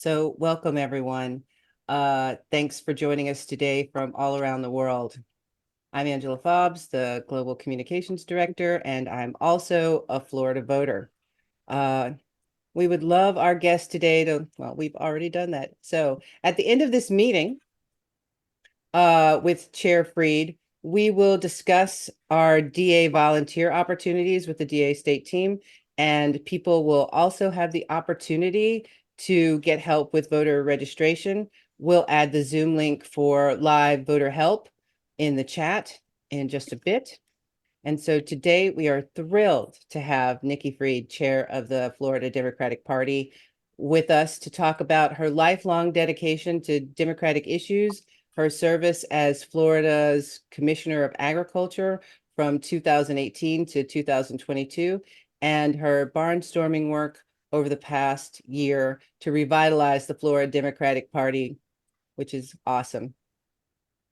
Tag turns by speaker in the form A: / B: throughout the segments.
A: So welcome, everyone. Thanks for joining us today from all around the world. I'm Angela Fobbs, the Global Communications Director, and I'm also a Florida voter. We would love our guest today well, we've already done that. So at the end of this meeting with Chair Fried, we will discuss our DA volunteer opportunities with the DA state team, and people will also have the opportunity to get help with voter registration. We'll add the Zoom link for live voter help in the chat in just a bit. And so today we are thrilled to have Nikki Fried, chair of the Florida Democratic Party, with us to talk about her lifelong dedication to democratic issues, her service as Florida's Commissioner of Agriculture from 2018 to 2022, and her barnstorming work over the past year to revitalize the Florida Democratic Party, which is awesome.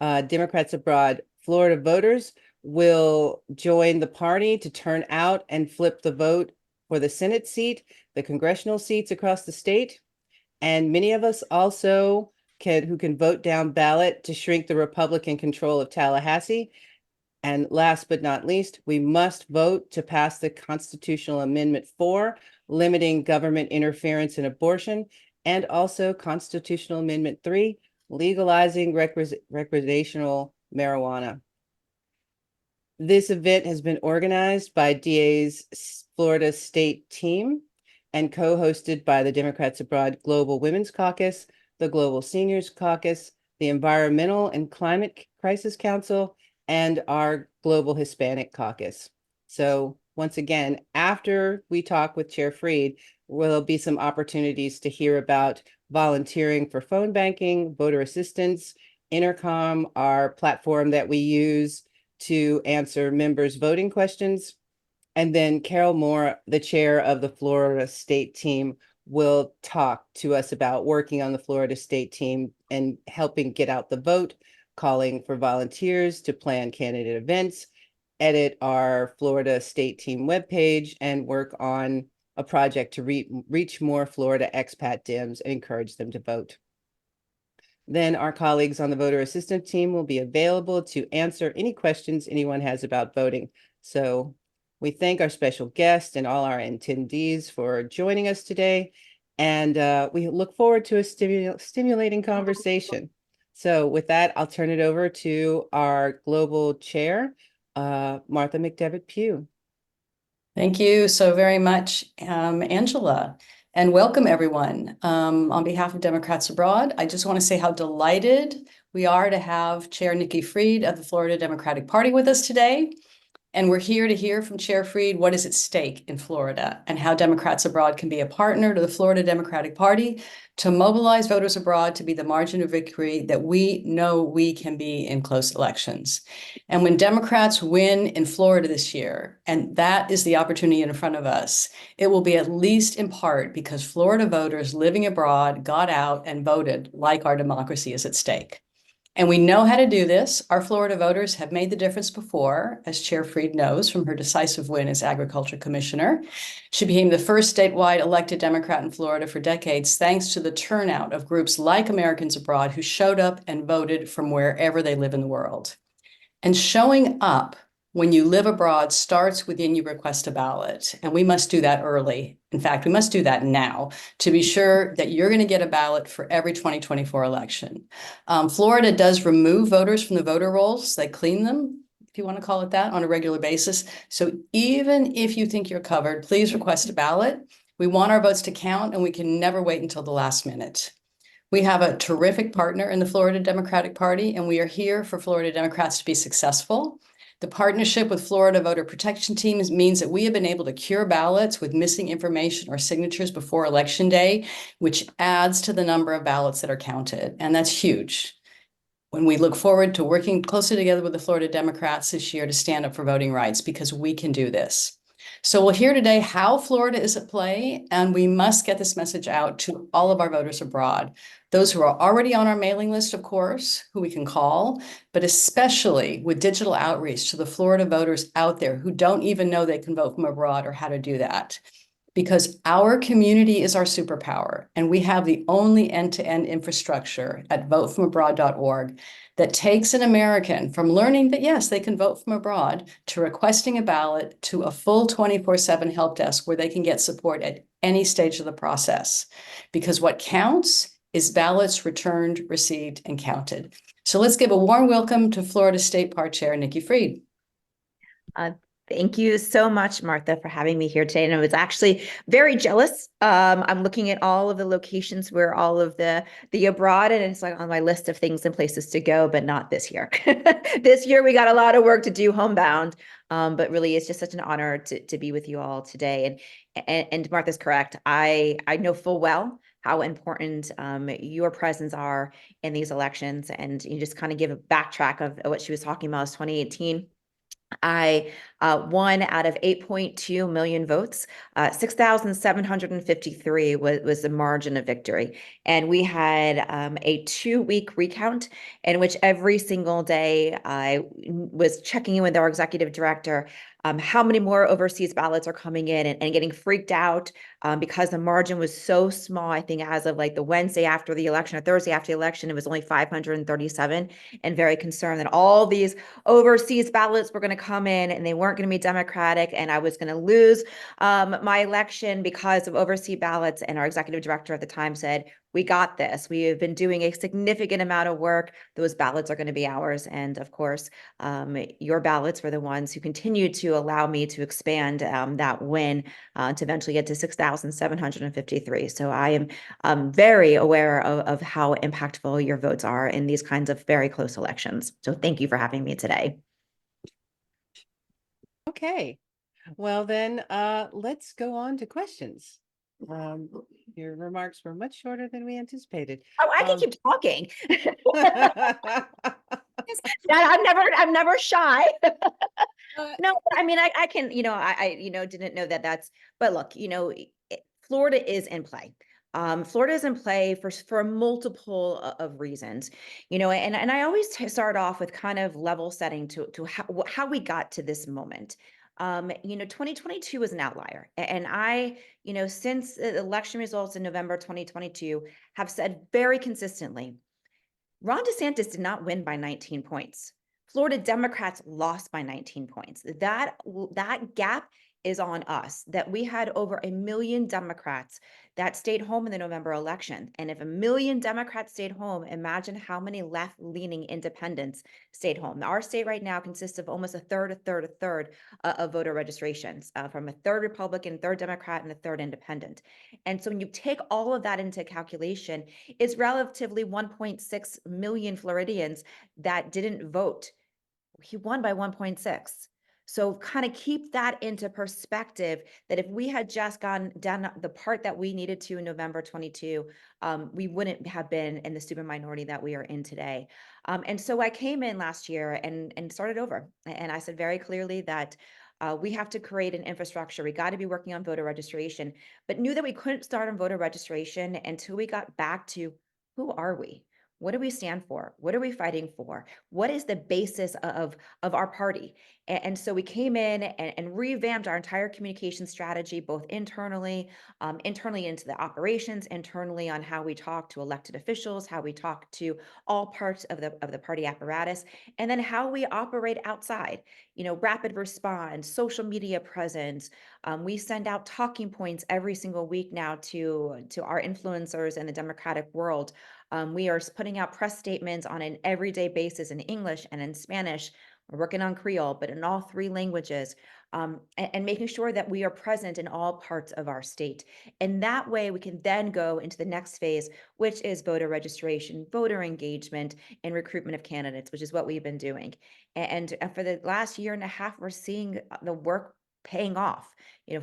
A: Democrats abroad, Florida voters will join the party to turn out and flip the vote for the Senate seat, the congressional seats across the state. And many of us also who can vote down ballot to shrink the Republican control of Tallahassee. And last but not least, we must vote to pass the Constitutional Amendment 4, limiting government interference in abortion, and also Constitutional Amendment 3, legalizing recreational marijuana. This event has been organized by DA's Florida State team and co-hosted by the Democrats Abroad Global Women's Caucus, the Global Seniors Caucus, the Environmental and Climate Crisis Council, and our Global Hispanic Caucus. So once again, after we talk with Chair Fried, there'll be some opportunities to hear about volunteering for phone banking, voter assistance, Intercom, our platform that we use to answer members' voting questions. And then Carol Moore, the chair of the Florida State team, will talk to us about working on the Florida State team and helping get out the vote, calling for volunteers to plan candidate events, edit our Florida State team webpage, and work on a project to reach more Florida expat Dems and encourage them to vote. Then our colleagues on the voter assistance team will be available to answer any questions anyone has about voting. So we thank our special guest and all our attendees for joining us today. And we look forward to a stimulating conversation. So with that, I'll turn it over to our global chair, Martha McDevitt Pugh.
B: Thank you so very much, Angela, and welcome everyone. On behalf of Democrats Abroad, I just want to say how delighted we are to have Chair Nikki Fried of the Florida Democratic Party with us today. And we're here to hear from Chair Fried what is at stake in Florida and how Democrats Abroad can be a partner to the Florida Democratic Party to mobilize voters abroad to be the margin of victory that we know we can be in close elections. And when Democrats win in Florida this year, and that is the opportunity in front of us, it will be at least in part because Florida voters living abroad got out and voted like our democracy is at stake. And we know how to do this. Our Florida voters have made the difference before, as Chair Fried knows from her decisive win as Agriculture Commissioner. She became the first statewide elected Democrat in Florida for decades, thanks to the turnout of groups like Americans Abroad who showed up and voted from wherever they live in the world. And showing up when you live abroad starts with when you request a ballot. And we must do that early. In fact, we must do that now to be sure that you're going to get a ballot for every 2024 election. Florida does remove voters from the voter rolls. They clean them, if you want to call it that, on a regular basis. So even if you think you're covered, please request a ballot. We want our votes to count, and we can never wait until the last minute. We have a terrific partner in the Florida Democratic Party, and we are here for Florida Democrats to be successful. The partnership with Florida Voter Protection Teams means that we have been able to cure ballots with missing information or signatures before Election Day, which adds to the number of ballots that are counted. And that's huge. When we look forward to working closely together with the Florida Democrats this year to stand up for voting rights, because we can do this. So we'll hear today how Florida is at play, and we must get this message out to all of our voters abroad. Those who are already on our mailing list, of course, who we can call, but especially with digital outreach to the Florida voters out there who don't even know they can vote from abroad or how to do that. because our community is our superpower, and we have the only end-to-end infrastructure at votefromabroad.org that takes an American from learning that, yes, they can vote from abroad, to requesting a ballot, to a full 24/7 help desk where they can get support at any stage of the process. Because what counts is ballots returned, received, and counted. So let's give a warm welcome to Florida State Par Chair Nikki Fried.
C: Thank you so much, Martha, for having me here today. And I was actually very jealous. I'm looking at all of the locations where all of the abroad, and it's like on my list of things and places to go, but not this year. This year, we got a lot of work to do homebound. But really, it's just such an honor to be with you all today. And Martha's correct. I know full well how important your presence are in these elections. And you just kind of give a backtrack of what she was talking about is 2018. I won out of 8.2 million votes. 6,753 was the margin of victory. And we had a 2-week recount in which every single day I was checking in with our executive director, how many more overseas ballots are coming in, and getting freaked out because the margin was so small. I think as of like the Wednesday after the election or Thursday after the election, it was only 537, and very concerned that all these overseas ballots were going to come in and they weren't going to be Democratic, and I was going to lose my election because of overseas ballots. And our executive director at the time said, "We got this. We have been doing a significant amount of work. Those ballots are going to be ours." And of course, your ballots were the ones who continued to allow me to expand that win to eventually get to 6,753. So I am very aware of how impactful your votes are in these kinds of very close elections. So thank you for having me today.
A: Okay, well then, let's go on to questions. Your remarks were much shorter than we anticipated.
C: Oh, I can keep talking. I'm never shy. No, I mean, I can, I didn't know that but look, Florida is in play. Florida is in play for multiple of reasons, and I always start off with kind of level setting to how we got to this moment. 2022 was an outlier, and I, since the election results in November 2022, have said very consistently, Ron DeSantis did not win by 19 points. Florida Democrats lost by 19 points. That gap is on us, that we had over 1 million Democrats that stayed home in the November election. And if 1 million Democrats stayed home, imagine how many left-leaning independents stayed home. Our state right now consists of almost a third of voter registrations, from a third Republican, third Democrat, and a third independent. And so when you take all of that into calculation, it's relatively 1.6 million Floridians that didn't vote. He won by 1.6. So kind of keep that into perspective, that if we had just gone down the part that we needed to in November 22, we wouldn't have been in the super minority that we are in today. And so I came in last year and started over. And I said very clearly that we have to create an infrastructure. We got to be working on voter registration, but knew that we couldn't start on voter registration until we got back to who are we? What do we stand for? What are we fighting for? What is the basis of our party? And so we came in and revamped our entire communication strategy, both internally into the operations, internally on how we talk to elected officials, how we talk to all parts of the party apparatus, and then how we operate outside. Rapid response, social media presence. We send out talking points every single week now to our influencers in the Democratic world. We are putting out press statements on an everyday basis in English and in Spanish. We're working on Creole, but in all 3 languages, and making sure that we are present in all parts of our state. And that way we can then go into the next phase, which is voter registration, voter engagement, and recruitment of candidates, which is what we've been doing. And for the last year and a half, we're seeing the work paying off.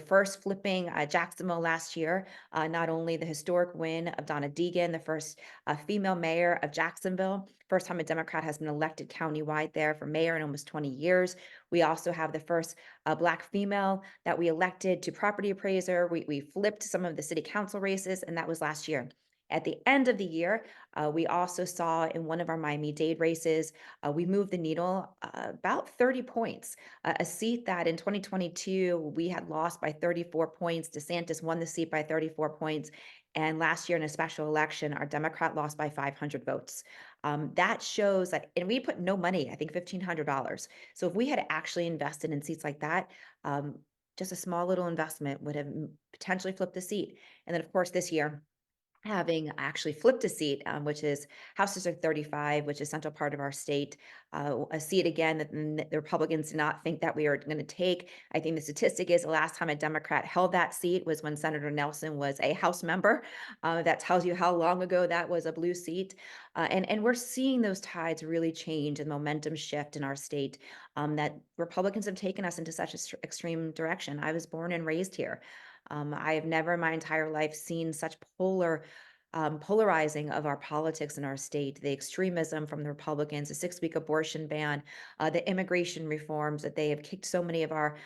C: First flipping Jacksonville last year, not only the historic win of Donna Deegan, the first female mayor of Jacksonville, first time a Democrat has been elected countywide there for mayor in almost 20 years. We also have the first Black female that we elected to property appraiser. We flipped some of the city council races, and that was last year. At the end of the year, we also saw in one of our Miami-Dade races, we moved the needle about 30 points. A seat that in 2022 we had lost by 34 points. DeSantis won the seat by 34 points. And last year in a special election, our Democrat lost by 500 votes. That shows that, and we put no money, I think $1,500. So if we had actually invested in seats like that, just a small little investment would have potentially flipped the seat. And then of course this year, having actually flipped a seat, which is House District 35, which is central part of our state, a seat again that the Republicans did not think that we were going to take. I think the statistic is the last time a Democrat held that seat was when Senator Nelson was a House member. That tells you how long ago that was a blue seat. And we're seeing those tides really change and momentum shift in our state, that Republicans have taken us into such an extreme direction. I was born and raised here. I have never in my entire life seen such polarizing of our politics in our state, the extremism from the Republicans, the 6-week abortion ban, the immigration reforms that they have kicked so many of our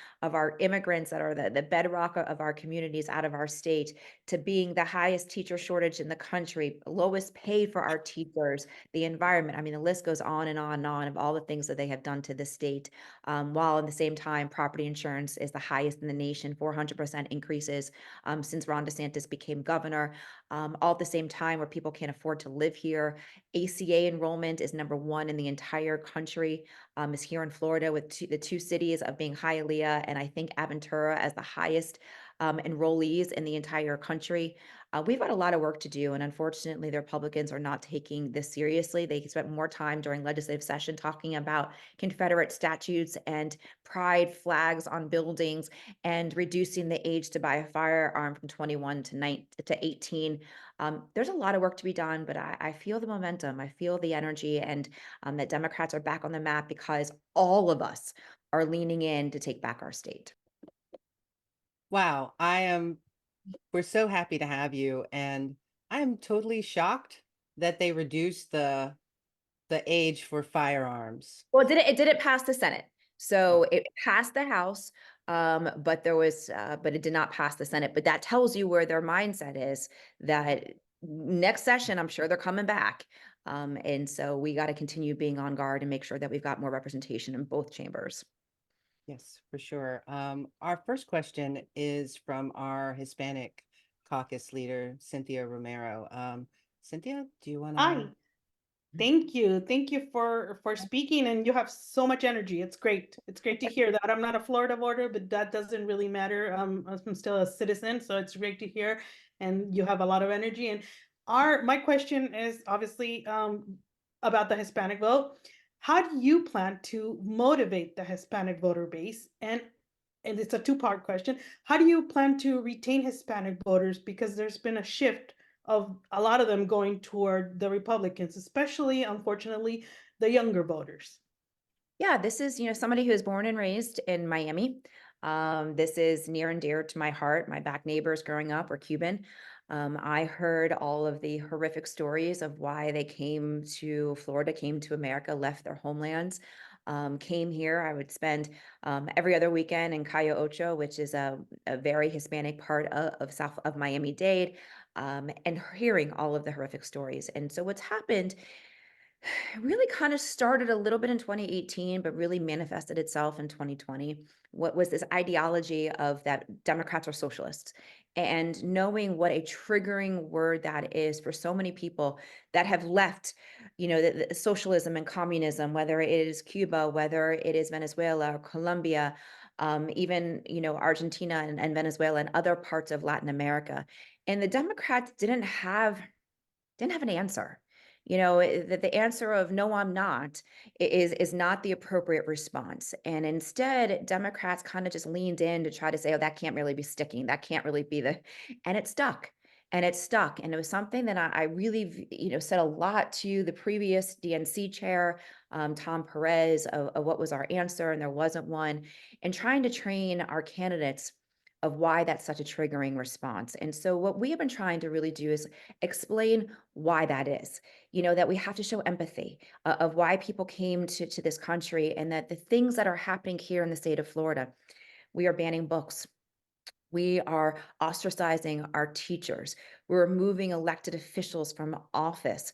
C: immigrants that are the bedrock of our communities out of our state, to being the highest teacher shortage in the country, lowest pay for our teachers, the environment. I mean, the list goes on and on and on of all the things that they have done to the state. While at the same time, property insurance is the highest in the nation, 400% increases since Ron DeSantis became governor. All at the same time, where people can't afford to live here. ACA enrollment is #1 in the entire country, is here in Florida, with the two cities of being Hialeah and I think Aventura as the highest enrollees in the entire country. We've got a lot of work to do, and unfortunately, the Republicans are not taking this seriously. They spent more time during legislative session talking about Confederate statues and pride flags on buildings and reducing the age to buy a firearm from 21 to 18. There's a lot of work to be done, but I feel the momentum. I feel the energy, and that Democrats are back on the map because all of us are leaning in to take back our state.
A: Wow, we're so happy to have you, and I'm totally shocked that they reduced the age for firearms.
C: Well, it didn't pass the Senate. So it passed the House, but but it did not pass the Senate. But that tells you where their mindset is, that next session, I'm sure they're coming back. And so we got to continue being on guard and make sure that we've got more representation in both chambers.
A: Yes, for sure. Our first question is from our Hispanic caucus leader, Cynthia Romero. Cynthia, do you want to?
D: Hi. Thank you. Thank you for speaking, and you have so much energy. It's great. It's great to hear that. I'm not a Florida voter, but that doesn't really matter. I'm still a citizen, so it's great to hear, and you have a lot of energy. And my question is obviously about the Hispanic vote. How do you plan to motivate the Hispanic voter base? And it's a two-part question. How do you plan to retain Hispanic voters? Because there's been a shift of a lot of them going toward the Republicans, especially, unfortunately, the younger voters.
C: Yeah, this is, somebody who was born and raised in Miami. This is near and dear to my heart. My back neighbors growing up were Cuban. I heard all of the horrific stories of why they came to Florida, came to America, left their homelands, came here. I would spend every other weekend in Cayo Ocho, which is a very Hispanic part of south of Miami-Dade, and hearing all of the horrific stories. And so what's happened really kind of started a little bit in 2018, but really manifested itself in 2020. What was this ideology of that Democrats are socialists, and knowing what a triggering word that is for so many people that have left, the socialism and communism, whether it is Cuba, whether it is Venezuela or Colombia, even, Argentina and Venezuela and other parts of Latin America. And the Democrats didn't have an answer. That the answer of no, I'm not is not the appropriate response. And instead, Democrats kind of just leaned in to try to say, oh, that can't really be sticking. That can't really be and it stuck. And it stuck. And it was something that I really, said a lot to the previous DNC chair, Tom Perez, of what was our answer, and there wasn't one, and trying to train our candidates of why that's such a triggering response. And so what we have been trying to really do is explain why that is, that we have to show empathy of why people came to this country, and that the things that are happening here in the state of Florida, we are banning books. We are ostracizing our teachers. We're removing elected officials from office.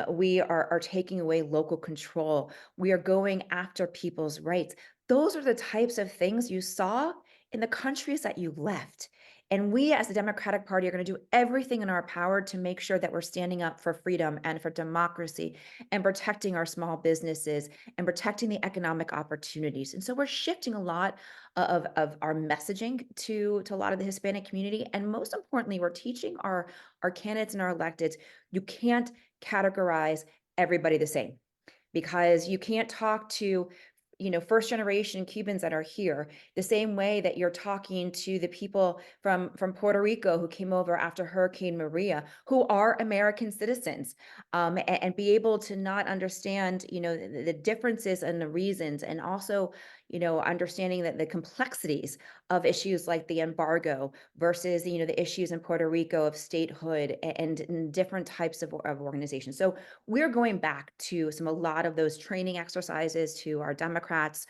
C: We are taking away local control. We are going after people's rights. Those are the types of things you saw in the countries that you left. And we as the Democratic Party are going to do everything in our power to make sure that we're standing up for freedom and for democracy and protecting our small businesses and protecting the economic opportunities. And so we're shifting a lot of our messaging to a lot of the Hispanic community. And most importantly, we're teaching our candidates and our electeds, you can't categorize everybody the same, because you can't talk to first generation Cubans that are here the same way that you're talking to the people from Puerto Rico who came over after Hurricane Maria, who are American citizens, and be able to not understand the differences and the reasons, and also understanding that the complexities of issues like the embargo versus the issues in Puerto Rico of statehood and different types of organizations. So we're going back to a lot of those training exercises to our Democrats.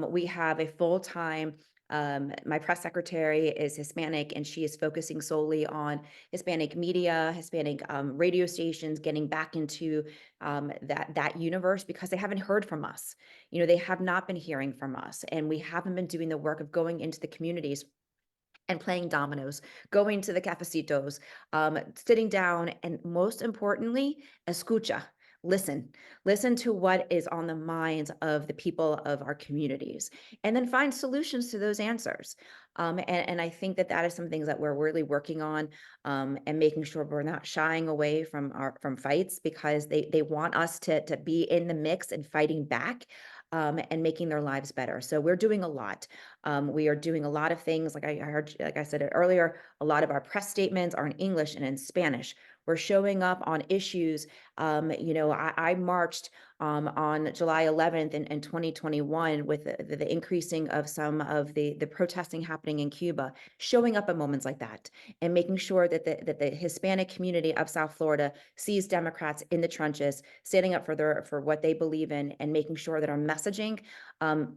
C: We have a full-time, my press secretary is Hispanic, and she is focusing solely on Hispanic media, Hispanic radio stations, getting back into that universe, because they haven't heard from us. They have not been hearing from us, and we haven't been doing the work of going into the communities and playing dominoes, going to the cafecitos, sitting down, and most importantly, escucha. Listen to what is on the minds of the people of our communities, and then find solutions to those answers. And I think that is some things that we're really working on, and making sure we're not shying away from fights, because they want us to be in the mix and fighting back, and making their lives better. So we're doing a lot. We are doing a lot of things. Like I said earlier, a lot of our press statements are in English and in Spanish. We're showing up on issues. I marched on July 11th in 2021 with the increasing of some of the protesting happening in Cuba, showing up at moments like that and making sure that the Hispanic community of South Florida sees Democrats in the trenches, standing up for what they believe in, and making sure that our messaging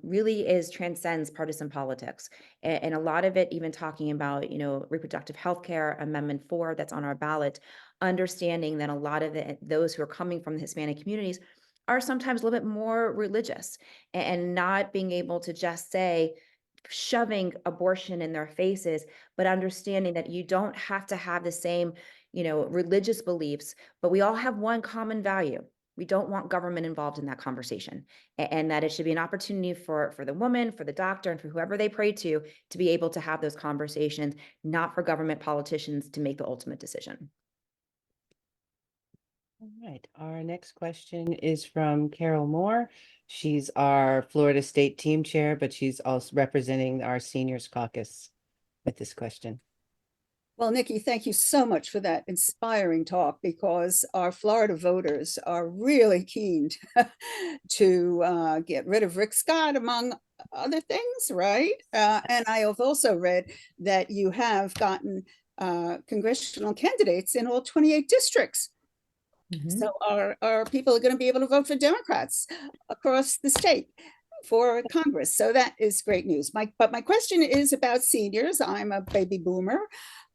C: really transcends partisan politics. And a lot of it, even talking about, reproductive health care, Amendment 4 that's on our ballot, understanding that a lot of those who are coming from the Hispanic communities are sometimes a little bit more religious, and not being able to just say, shoving abortion in their faces, but understanding that you don't have to have the same, religious beliefs, but we all have one common value. We don't want government involved in that conversation, and that it should be an opportunity for the woman, for the doctor, and for whoever they pray to be able to have those conversations, not for government politicians to make the ultimate decision.
A: All right, our next question is from Carol Moore. She's our Florida State Team Chair, but she's also representing our Seniors Caucus with this question.
E: Well, Nikki, thank you so much for that inspiring talk, because our Florida voters are really keen to get rid of Rick Scott, among other things, right? And I have also read that you have gotten congressional candidates in all 28 districts. So our people are going to be able to vote for Democrats across the state for Congress. So that is great news. But my question is about seniors. I'm a baby boomer,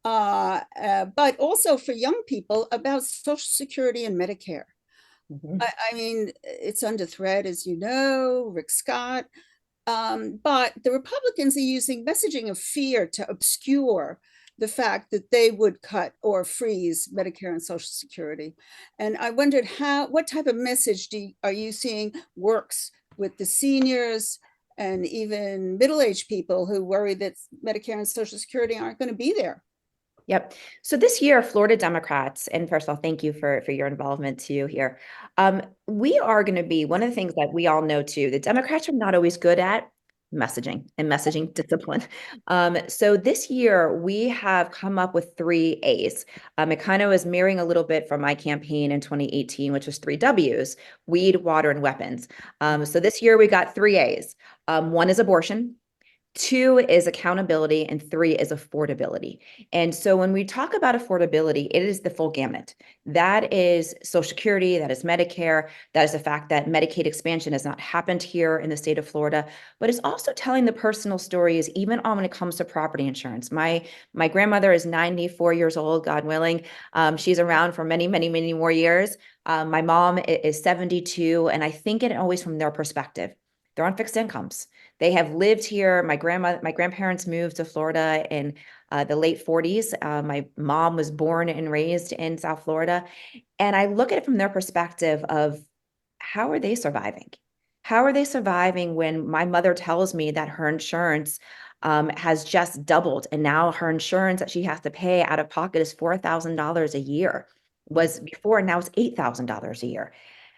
E: but also for young people, about Social Security and Medicare. I mean, it's under threat, as you know, Rick Scott. But the Republicans are using messaging of fear to obscure the fact that they would cut or freeze Medicare and Social Security. And I wondered what type of message are you seeing works with the seniors and even middle-aged people who worry that Medicare and Social Security aren't going to be there?
C: Yep. So this year, Florida Democrats, and first of all, thank you for your involvement too here. We are going to be, one of the things that we all know too, the Democrats are not always good at messaging and messaging discipline. So this year we have come up with 3 A's. It kind of is mirroring a little bit from my campaign in 2018, which was 3 W's: weed, water, and weapons. So this year we got 3 A's. One is abortion, 2 is accountability, and 3 is affordability. And so when we talk about affordability, it is the full gamut. That is Social Security, that is Medicare, that is the fact that Medicaid expansion has not happened here in the state of Florida, but it's also telling the personal stories, even on when it comes to property insurance. My grandmother is 94 years old, God willing. She's around for many, many, many more years. My mom is 72, and I think it always from their perspective. They're on fixed incomes. They have lived here. My grandparents moved to Florida in the late 40s. My mom was born and raised in South Florida. And I look at it from their perspective of how are they surviving? How are they surviving when my mother tells me that her insurance has just doubled, and now her insurance that she has to pay out of pocket is $4,000 a year, was before, now it's $8,000 a year.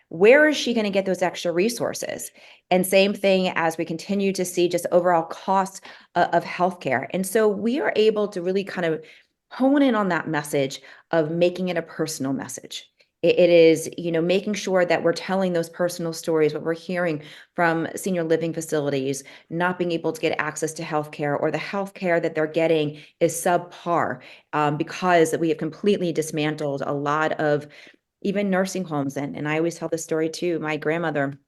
C: Where is she going to get those extra resources? And same thing as we continue to see just overall costs of healthcare. And so we are able to really kind of hone in on that message of making it a personal message. It is, making sure that we're telling those personal stories, what we're hearing from senior living facilities, not being able to get access to healthcare, or the healthcare that they're getting is subpar, because we have completely dismantled a lot of even nursing homes. And I always tell this story too. My grandmother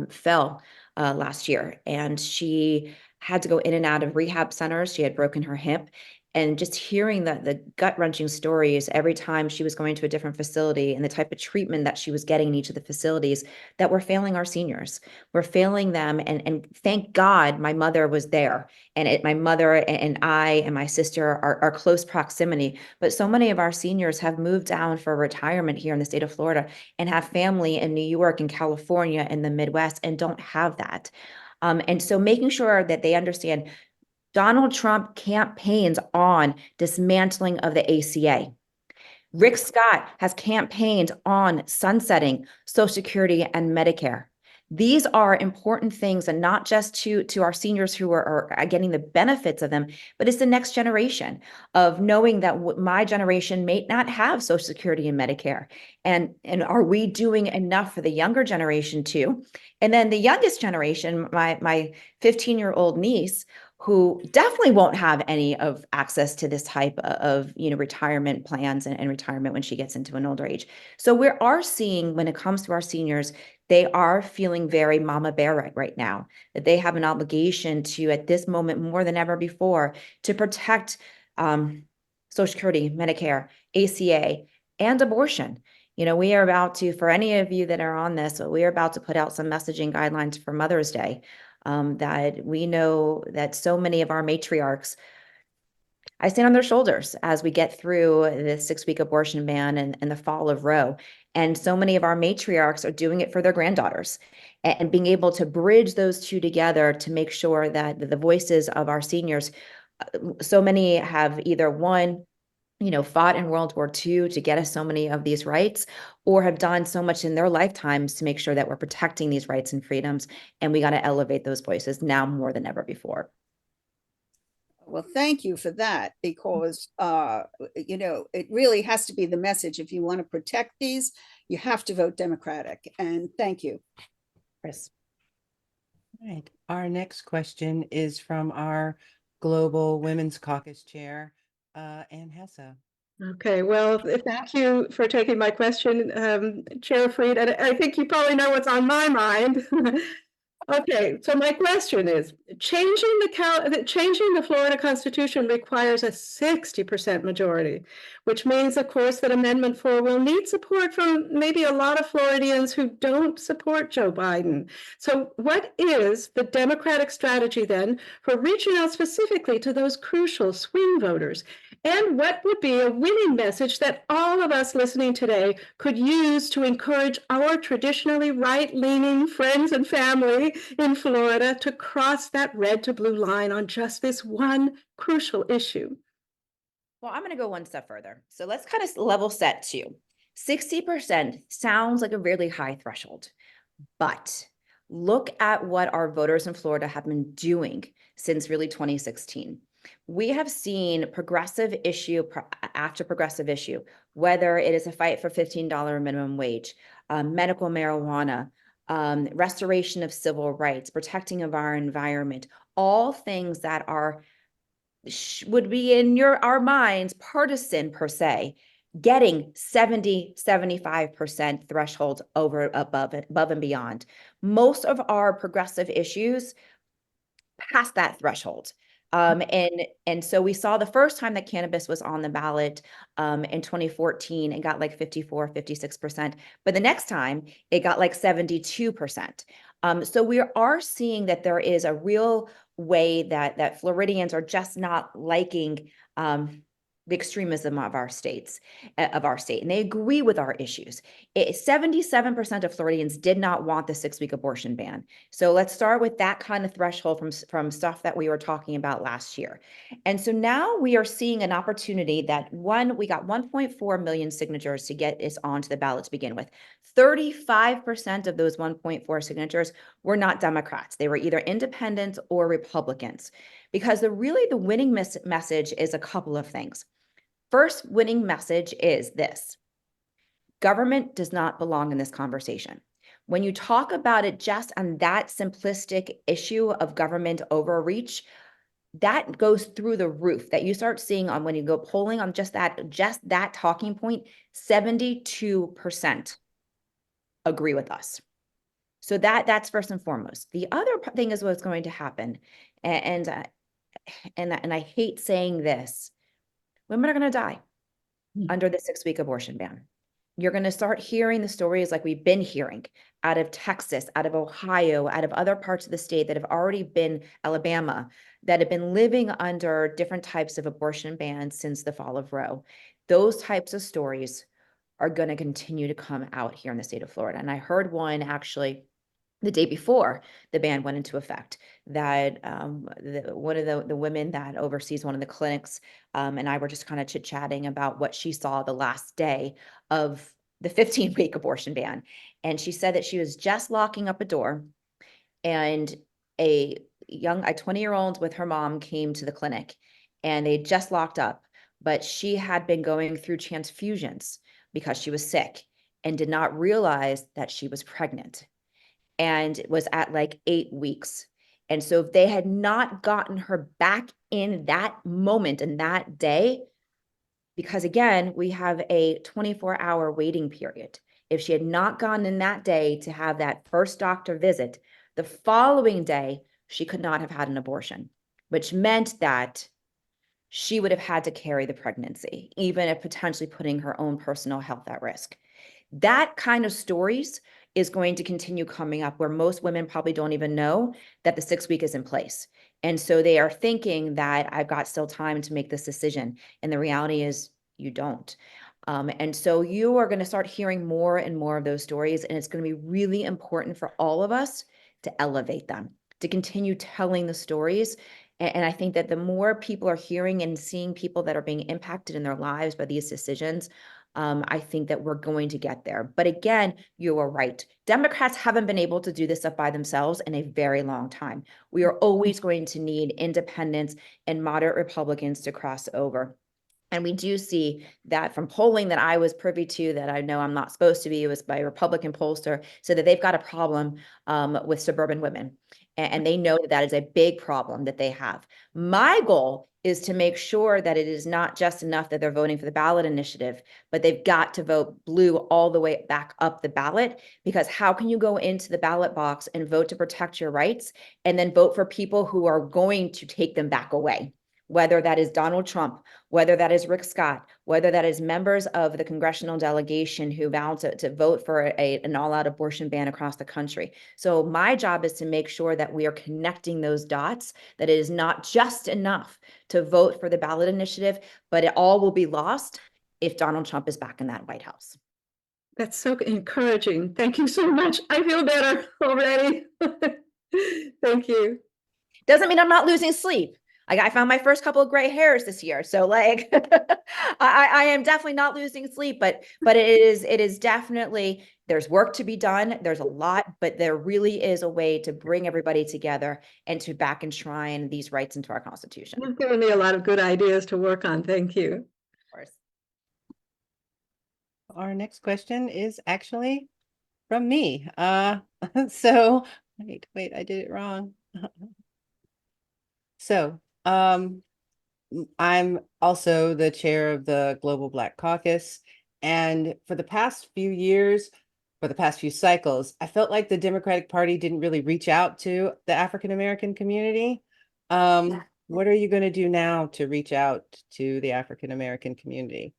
C: fell last year, and she had to go in and out of rehab centers. She had broken her hip. And just hearing the gut-wrenching stories every time she was going to a different facility, and the type of treatment that she was getting in each of the facilities, that we're failing our seniors. We're failing them. And thank God my mother was there. And my mother and I and my sister are close proximity. But so many of our seniors have moved down for retirement here in the state of Florida, and have family in New York and California and the Midwest, and don't have that. And so making sure that they understand Donald Trump campaigns on dismantling of the ACA. Rick Scott has campaigned on sunsetting Social Security and Medicare. These are important things, and not just to our seniors who are getting the benefits of them, but it's the next generation of knowing that my generation may not have Social Security and Medicare. And are we doing enough for the younger generation too? And then the youngest generation, my 15-year-old niece, who definitely won't have any of access to this type of retirement plans and retirement when she gets into an older age. So we are seeing, when it comes to our seniors, they are feeling very mama bear right now, that they have an obligation to, at this moment more than ever before, to protect Social Security, Medicare, ACA, and abortion. We are about to, for any of you that are on this, we are about to put out some messaging guidelines for Mother's Day. That we know that so many of our matriarchs, I stand on their shoulders as we get through the 6-week abortion ban and the fall of Roe. And so many of our matriarchs are doing it for their granddaughters, and being able to bridge those two together to make sure that the voices of our seniors, so many have either fought in World War II to get us so many of these rights, or have done so much in their lifetimes to make sure that we're protecting these rights and freedoms. And we got to elevate those voices now more than ever before.
E: Well, thank you for that, because, it really has to be the message. If you want to protect these, you have to vote Democratic. And thank you.
C: Chris.
A: All right. Our next question is from our Global Women's Caucus Chair, Ann Hesse.
F: Okay, well, thank you for taking my question, Chair Fried, and I think you probably know what's on my mind. Okay, so my question is, changing the Florida Constitution requires a 60% majority, which means, of course, that Amendment 4 will need support from maybe a lot of Floridians who don't support Joe Biden. So what is the Democratic strategy then for reaching out specifically to those crucial swing voters? And what would be a winning message that all of us listening today could use to encourage our traditionally right-leaning friends and family in Florida to cross that red to blue line on just this one crucial issue?
C: Well, I'm going to go one step further. So let's kind of level set too. 60% sounds like a really high threshold, but look at what our voters in Florida have been doing since really 2016. We have seen progressive issue after progressive issue, whether it is a fight for $15 minimum wage, medical marijuana, restoration of civil rights, protecting of our environment. all things that are would be in our minds partisan per se, getting 70-75% threshold above and beyond. Most of our progressive issues past that threshold. And so we saw the first time that cannabis was on the ballot in 2014 and got like 54-56%. But the next time it got like 72%. So we are seeing that there is a real way that Floridians are just not liking the extremism of our state, and they agree with our issues. 77% of Floridians did not want the 6-week abortion ban. So let's start with that kind of threshold from stuff that we were talking about last year. And so now we are seeing an opportunity that we got 1.4 million signatures to get this onto the ballot to begin with. 35% of those 1.4 signatures were not Democrats. They were either independents or Republicans, because the winning message is a couple of things. First winning message is this: government does not belong in this conversation. When you talk about it just on that simplistic issue of government overreach, that goes through the roof, that you start seeing on when you go polling on just that talking point, 72% agree with us. So that's first and foremost. The other thing is what's going to happen. And I hate saying this, women are going to die under the 6-week abortion ban. You're going to start hearing the stories like we've been hearing out of Texas, out of Ohio, out of other parts of the state that have already been, Alabama, that have been living under different types of abortion bans since the fall of Roe. Those types of stories are going to continue to come out here in the state of Florida. And I heard one actually the day before the ban went into effect, that one of the women that oversees one of the clinics and I were just kind of chit-chatting about what she saw the last day of the 15-week abortion ban. And she said that she was just locking up a door, and a 20-year-old with her mom came to the clinic, and they just locked up, but she had been going through transfusions because she was sick and did not realize that she was pregnant, and was at like 8 weeks. And so if they had not gotten her back in that moment and that day, because again, we have a 24-hour waiting period. If she had not gone in that day to have that first doctor visit, the following day, she could not have had an abortion, which meant that she would have had to carry the pregnancy, even if potentially putting her own personal health at risk. That kind of stories is going to continue coming up, where most women probably don't even know that the 6-week is in place. And so they are thinking that I've got still time to make this decision. And the reality is you don't. And so you are going to start hearing more and more of those stories. And it's going to be really important for all of us to elevate them, to continue telling the stories. And I think that the more people are hearing and seeing people that are being impacted in their lives by these decisions, I think that we're going to get there. But again, you are right. Democrats haven't been able to do this stuff by themselves in a very long time. We are always going to need independents and moderate Republicans to cross over. And we do see that from polling that I was privy to, that I know I'm not supposed to be, it was by a Republican pollster, so that they've got a problem with suburban women. And they know that that is a big problem that they have. My goal is to make sure that it is not just enough that they're voting for the ballot initiative, but they've got to vote blue all the way back up the ballot, because how can you go into the ballot box and vote to protect your rights and then vote for people who are going to take them back away? Whether that is Donald Trump, whether that is Rick Scott, whether that is members of the congressional delegation who vowed to vote for an all-out abortion ban across the country. So my job is to make sure that we are connecting those dots, that it is not just enough to vote for the ballot initiative, but it all will be lost if Donald Trump is back in that White House.
F: That's so encouraging. Thank you so much. I feel better already. Thank you.
C: Doesn't mean I'm not losing sleep. I found my first couple of gray hairs this year. So like, I am definitely not losing sleep, but it is definitely, there's work to be done. There's a lot, but there really is a way to bring everybody together and to back enshrine these rights into our Constitution.
F: You've given me a lot of good ideas to work on. Thank you.
C: Of course.
A: Our next question is actually from me. So wait, I did it wrong. So, I'm also the chair of the Global Black Caucus. And for the past few years, for the past few cycles, I felt like the Democratic Party didn't really reach out to the African American community. What are you going to do now to reach out to the African American community?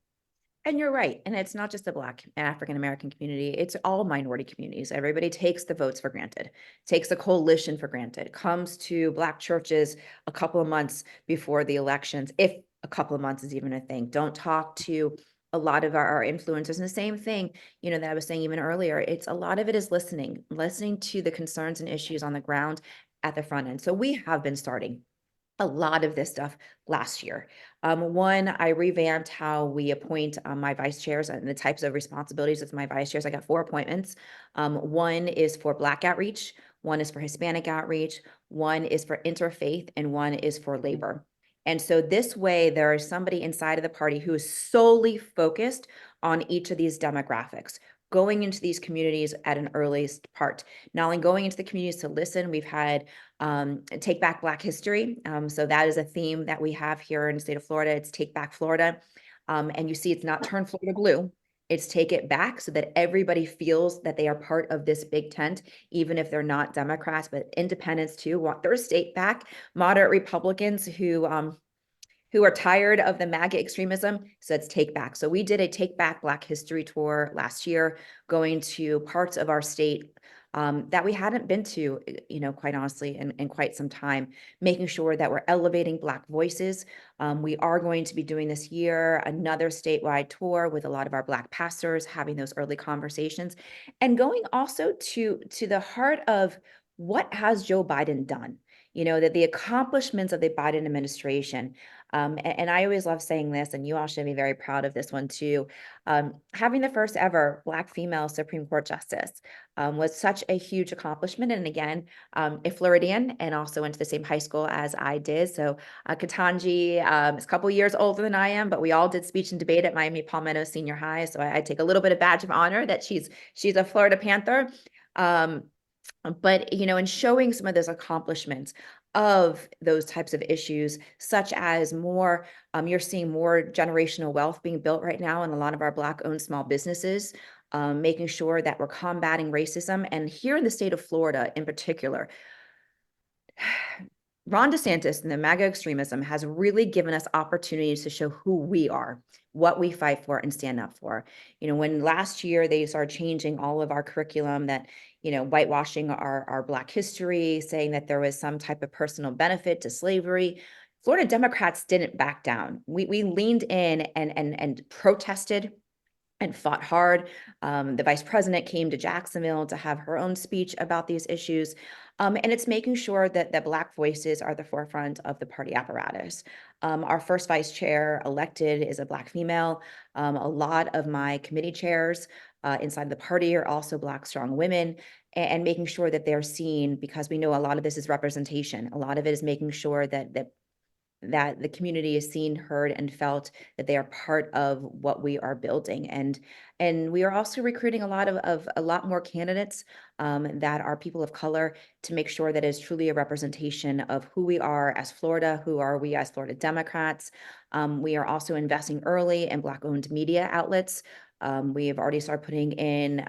C: And you're right. And it's not just the Black and African American community, it's all minority communities. Everybody takes the votes for granted, takes the coalition for granted, comes to Black churches a couple of months before the elections, if a couple of months is even a thing. Don't talk to a lot of our influencers. And the same thing, you know, that I was saying even earlier, it's a lot of it is listening to the concerns and issues on the ground at the front end. So we have been starting a lot of this stuff last year. One, I revamped how we appoint my vice chairs and the types of responsibilities of my vice chairs. I got 4 appointments. One is for Black outreach, one is for Hispanic outreach, one is for interfaith, and one is for labor. And so this way, there is somebody inside of the party who is solely focused on each of these demographics, going into these communities at an earliest part. Not only going into the communities to listen, we've had Take Back Black History. So that is a theme that we have here in the state of Florida. It's Take Back Florida. And you see it's not Turn Florida Blue. It's Take It Back so that everybody feels that they are part of this big tent, even if they're not Democrats, but independents too want their state back. Moderate Republicans who are tired of the MAGA extremism says Take Back. So we did a Take Back Black History tour last year, going to parts of our state that we hadn't been to, you know, quite honestly, in quite some time, making sure that we're elevating Black voices. We are going to be doing this year another statewide tour with a lot of our Black pastors, having those early conversations, and going also to the heart of what has Joe Biden done. You know, that the accomplishments of the Biden administration. And I always love saying this, and you all should be very proud of this one too. Having the first ever Black female Supreme Court justice was such a huge accomplishment. And again, a Floridian and also went to the same high school as I did. So Ketanji is a couple years older than I am, but we all did speech and debate at Miami Palmetto Senior High. So I take a little bit of badge of honor that she's a Florida Panther. But, you know, in showing some of those accomplishments of those types of issues, such as more, you're seeing more generational wealth being built right now in a lot of our Black-owned small businesses, making sure that we're combating racism. And here in the state of Florida in particular, Ron DeSantis and the MAGA extremism has really given us opportunities to show who we are, what we fight for and stand up for. You know, when last year they started changing all of our curriculum that, you know, whitewashing our Black history, saying that there was some type of personal benefit to slavery, Florida Democrats didn't back down. We leaned in and protested and fought hard. The vice president came to Jacksonville to have her own speech about these issues. And it's making sure that Black voices are the forefront of the party apparatus. Our first vice chair elected is a Black female. A lot of my committee chairs inside the party are also Black strong women, and making sure that they're seen, because we know a lot of this is representation. A lot of it is making sure that the community is seen, heard, and felt that they are part of what we are building. And we are also recruiting a lot more candidates that are people of color, to make sure that it is truly a representation of who we are as Florida, who are we as Florida Democrats. We are also investing early in Black-owned media outlets. We have already started putting in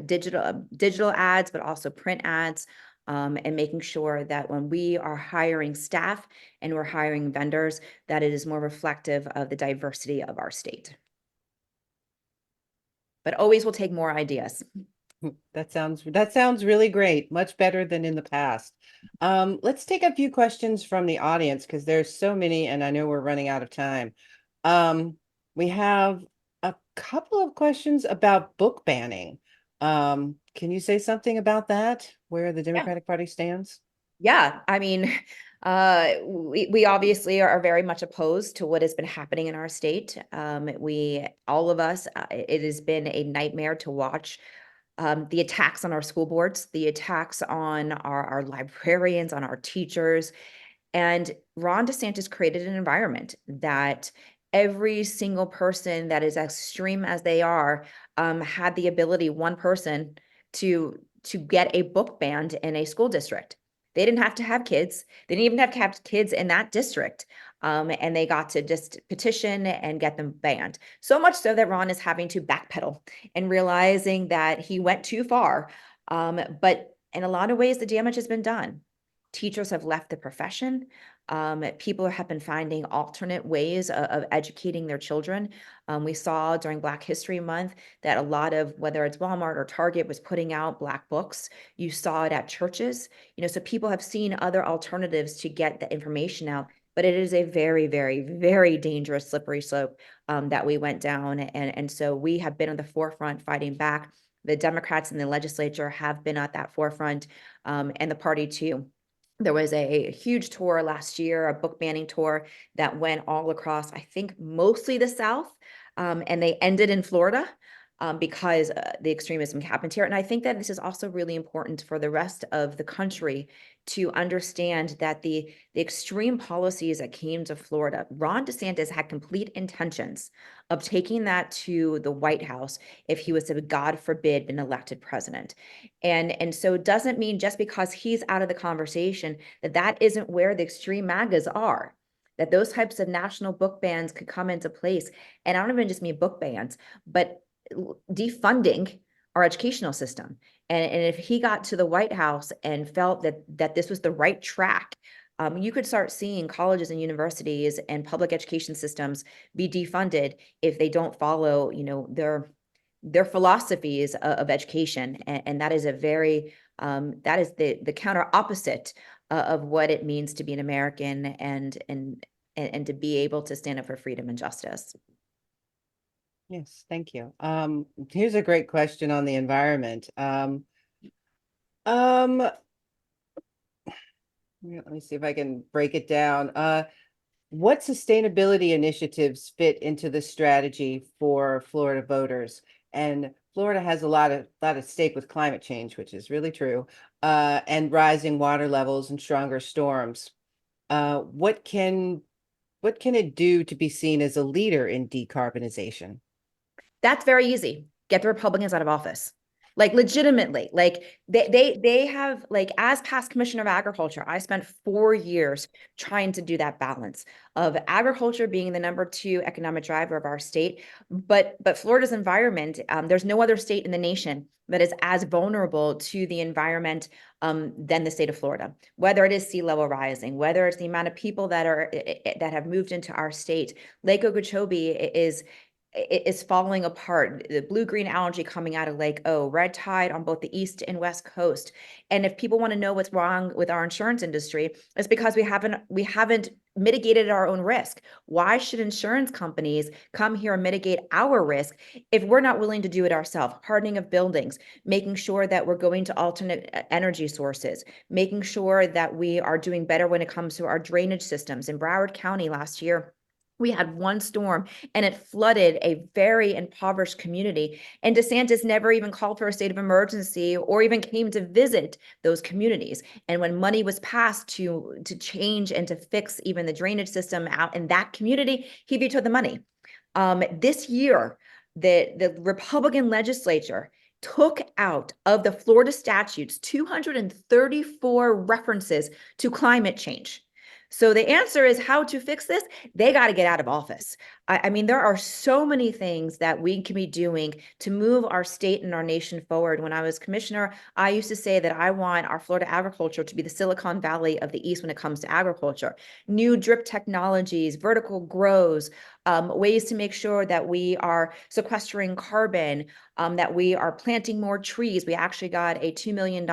C: digital ads, but also print ads. And making sure that when we are hiring staff and we're hiring vendors, that it is more reflective of the diversity of our state. But always will take more ideas.
A: That sounds really great. Much better than in the past. Let's take a few questions from the audience, because there's so many and I know we're running out of time. We have a couple of questions about book banning. Can you say something about that, where the Democratic Party stands?
C: Yeah, I mean, we obviously are very much opposed to what has been happening in our state. All of us, it has been a nightmare to watch the attacks on our school boards, the attacks on our librarians, on our teachers. And Ron DeSantis created an environment that every single person that is as extreme as they are had the ability, one person, to get a book banned in a school district. They didn't have to have kids. They didn't even have to have kids in that district. And they got to just petition and get them banned. So much so that Ron is having to backpedal and realizing that he went too far. But in a lot of ways, the damage has been done. Teachers have left the profession. People have been finding alternate ways of educating their children. We saw during Black History Month that a lot of, whether it's Walmart or Target, was putting out Black books. You saw it at churches, so people have seen other alternatives to get the information out. But it is a very, very, very dangerous slippery slope that we went down. And so we have been on the forefront fighting back. The Democrats in the legislature have been at that forefront, and the party too. There was a huge tour last year, a book banning tour that went all across, I think, mostly the South, and they ended in Florida because the extremism happened here. And I think that this is also really important for the rest of the country to understand that the extreme policies that came to Florida, Ron DeSantis had complete intentions of taking that to the White House if he was to, God forbid, been elected president. And so it doesn't mean just because he's out of the conversation that isn't where the extreme MAGAs are, that those types of national book bans could come into place. And I don't even just mean book bans, but defunding our educational system. And if he got to the White House and felt that this was the right track, you could start seeing colleges and universities and public education systems be defunded if they don't follow, their philosophies of education. And that is a very, that is the counter opposite of what it means to be an American and to be able to stand up for freedom and justice.
A: Yes, thank you. Here's a great question on the environment. Let me see if I can break it down. What sustainability initiatives fit into the strategy for Florida voters? And Florida has a lot of stake with climate change, which is really true, and rising water levels and stronger storms. What can it do to be seen as a leader in decarbonization?
C: That's very easy. Get the Republicans out of office. Like legitimately, like they have, like, as past commissioner of agriculture, I spent 4 years trying to do that balance of agriculture being the #2 economic driver of our state. But Florida's environment, there's no other state in the nation that is as vulnerable to the environment than the state of Florida, whether it is sea level rising, whether it's the amount of people that have moved into our state. Lake Okeechobee is falling apart. The blue-green algae coming out of Lake O, red tide on both the east and west coast. And if people want to know what's wrong with our insurance industry, it's because we haven't mitigated our own risk. Why should insurance companies come here and mitigate our risk if we're not willing to do it ourselves? Hardening of buildings, making sure that we're going to alternate energy sources, making sure that we are doing better when it comes to our drainage systems. In Broward County last year, we had one storm and it flooded a very impoverished community. And DeSantis never even called for a state of emergency or even came to visit those communities. And when money was passed to change and to fix even the drainage system out in that community, he vetoed the money. This year, the Republican legislature took out of the Florida statutes 234 references to climate change. So the answer is how to fix this. They got to get out of office. I mean, there are so many things that we can be doing to move our state and our nation forward. When I was commissioner, I used to say that I want our Florida agriculture to be the Silicon Valley of the East when it comes to agriculture. New drip technologies, vertical grows, ways to make sure that we are sequestering carbon, that we are planting more trees. We actually got a $2 million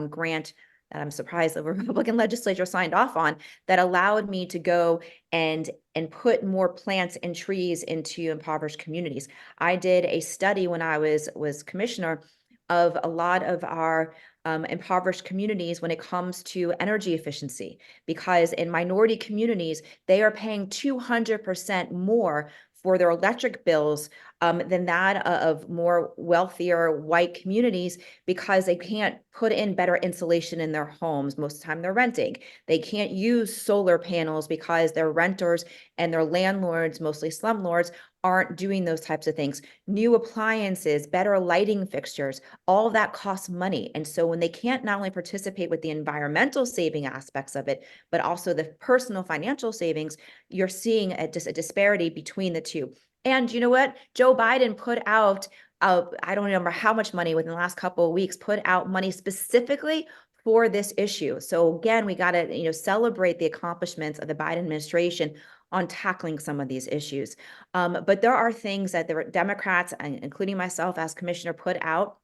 C: grant that I'm surprised the Republican legislature signed off on, that allowed me to go and put more plants and trees into impoverished communities. I did a study when I was commissioner of a lot of our impoverished communities when it comes to energy efficiency, because in minority communities, they are paying 200% more for their electric bills than that of more wealthier white communities, because they can't put in better insulation in their homes. Most of the time they're renting. They can't use solar panels because their renters and their landlords, mostly slumlords, aren't doing those types of things. New appliances, better lighting fixtures, all of that costs money. And so when they can't not only participate with the environmental saving aspects of it, but also the personal financial savings, you're seeing just a disparity between the two. And you know what? Joe Biden put out, I don't remember how much money within the last couple of weeks, put out money specifically for this issue. So again, we got to, celebrate the accomplishments of the Biden administration on tackling some of these issues. But there are things that the Democrats, including myself as commissioner, put out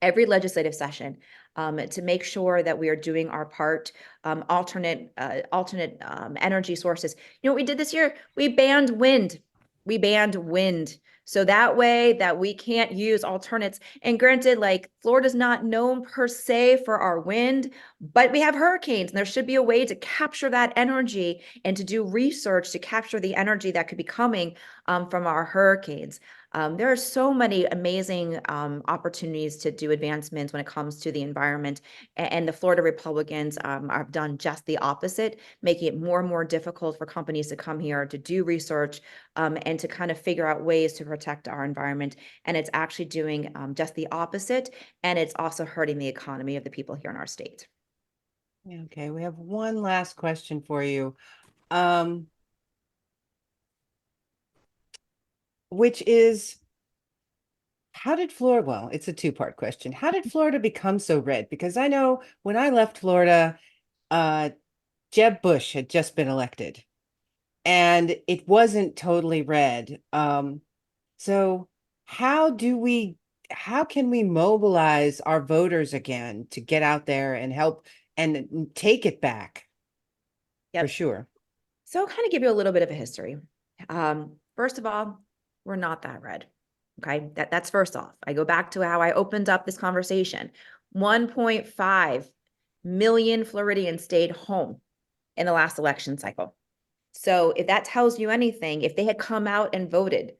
C: every legislative session to make sure that we are doing our part. Alternate energy sources. You know what we did this year? We banned wind. So that way that we can't use alternates. And granted, like Florida's not known per se for our wind, but we have hurricanes and there should be a way to capture that energy and to do research to capture the energy that could be coming from our hurricanes. There are so many amazing opportunities to do advancements when it comes to the environment, and the Florida Republicans have done just the opposite, making it more and more difficult for companies to come here to do research and to kind of figure out ways to protect our environment. And it's actually doing just the opposite, and it's also hurting the economy of the people here in our state.
A: Okay, we have one last question for you. Which is, how did Florida, well, it's a two-part question. How did Florida become so red? Because I know when I left Florida, Jeb Bush had just been elected and it wasn't totally red. So how can we mobilize our voters again to get out there and help and take it back?
C: Yep.
A: For sure.
C: So I'll kind of give you a little bit of a history. First of all, we're not that red. Okay, that's first off. I go back to how I opened up this conversation. 1.5 million Floridians stayed home in the last election cycle. So if that tells you anything, if they had come out and voted,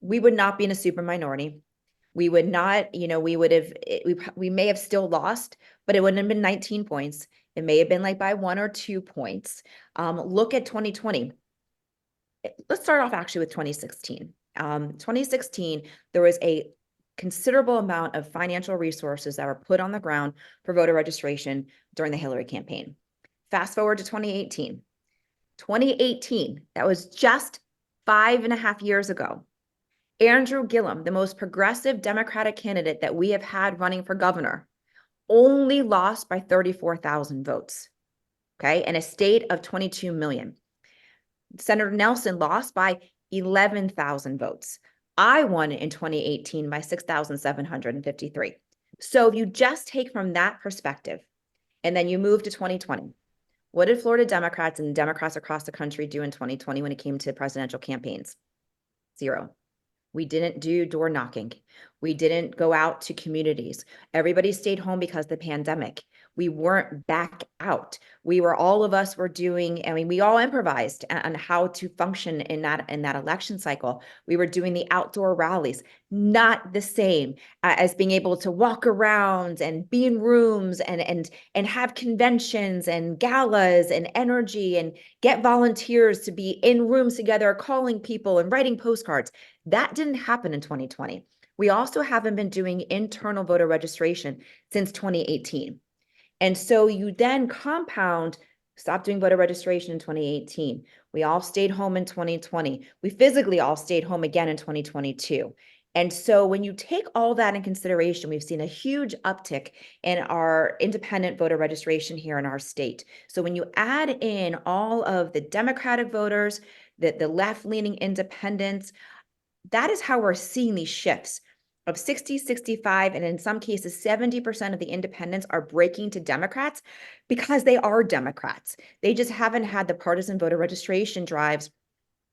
C: we would not be in a super minority. We would not, we may have still lost, but it wouldn't have been 19 points. It may have been like by 1 or 2 points. Look at 2020. Let's start off actually with 2016. 2016, there was a considerable amount of financial resources that were put on the ground for voter registration during the Hillary campaign. Fast forward to 2018. 2018, that was just 5.5 years ago. Andrew Gillum, the most progressive Democratic candidate that we have had running for governor, only lost by 34,000 votes, okay, in a state of 22 million. Senator Nelson lost by 11,000 votes. I won in 2018 by 6,753. So if you just take from that perspective, and then you move to 2020, what did Florida Democrats and Democrats across the country do in 2020 when it came to presidential campaigns? Zero. We didn't do door knocking. We didn't go out to communities. Everybody stayed home because of the pandemic. We weren't back out. All of us were doing, we all improvised on how to function in that election cycle. We were doing the outdoor rallies, not the same as being able to walk around and be in rooms and have conventions and galas and energy and get volunteers to be in rooms together, calling people and writing postcards. That didn't happen in 2020. We also haven't been doing internal voter registration since 2018. And so you then compound, stop doing voter registration in 2018. We all stayed home in 2020. We physically all stayed home again in 2022. And so when you take all that in consideration, we've seen a huge uptick in our independent voter registration here in our state. So when you add in all of the Democratic voters, the left-leaning independents, that is how we're seeing these shifts of 60, 65, and in some cases, 70% of the independents are breaking to Democrats because they are Democrats. They just haven't had the partisan voter registration drives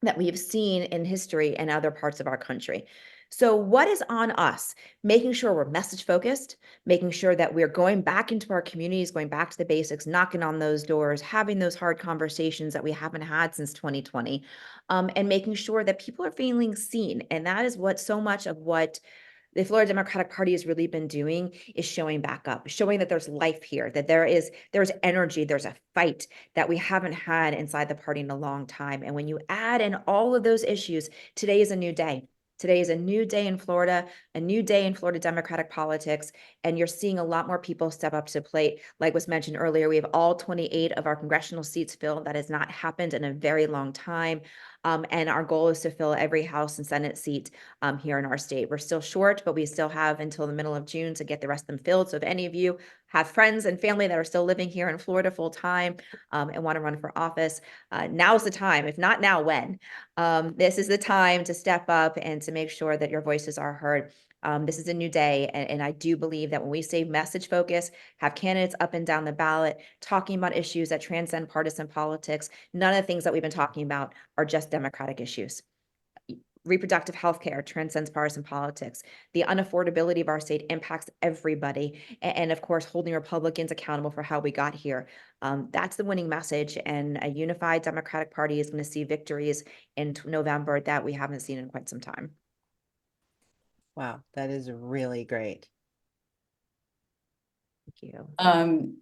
C: that we have seen in history and other parts of our country. So what is on us? Making sure we're message focused, making sure that we're going back into our communities, going back to the basics, knocking on those doors, having those hard conversations that we haven't had since 2020, and making sure that people are feeling seen. And that is what so much of what the Florida Democratic Party has really been doing is showing back up, showing that there's life here, that there's energy, there's a fight that we haven't had inside the party in a long time. And when you add in all of those issues, today is a new day. Today is a new day in Florida, a new day in Florida Democratic politics, and you're seeing a lot more people step up to the plate. Like was mentioned earlier, we have all 28 of our congressional seats filled. That has not happened in a very long time. And our goal is to fill every House and Senate seat here in our state. We're still short, but we still have until the middle of June to get the rest of them filled. So if any of you have friends and family that are still living here in Florida full time and want to run for office, now's the time. If not now, when? This is the time to step up and to make sure that your voices are heard. This is a new day, and I do believe that when we say message focus, have candidates up and down the ballot talking about issues that transcend partisan politics, none of the things that we've been talking about are just Democratic issues. Reproductive health care transcends partisan politics. The unaffordability of our state impacts everybody. And of course, holding Republicans accountable for how we got here. That's the winning message. And a unified Democratic Party is going to see victories in November that we haven't seen in quite some time.
A: Wow, that is really great.
C: Thank you.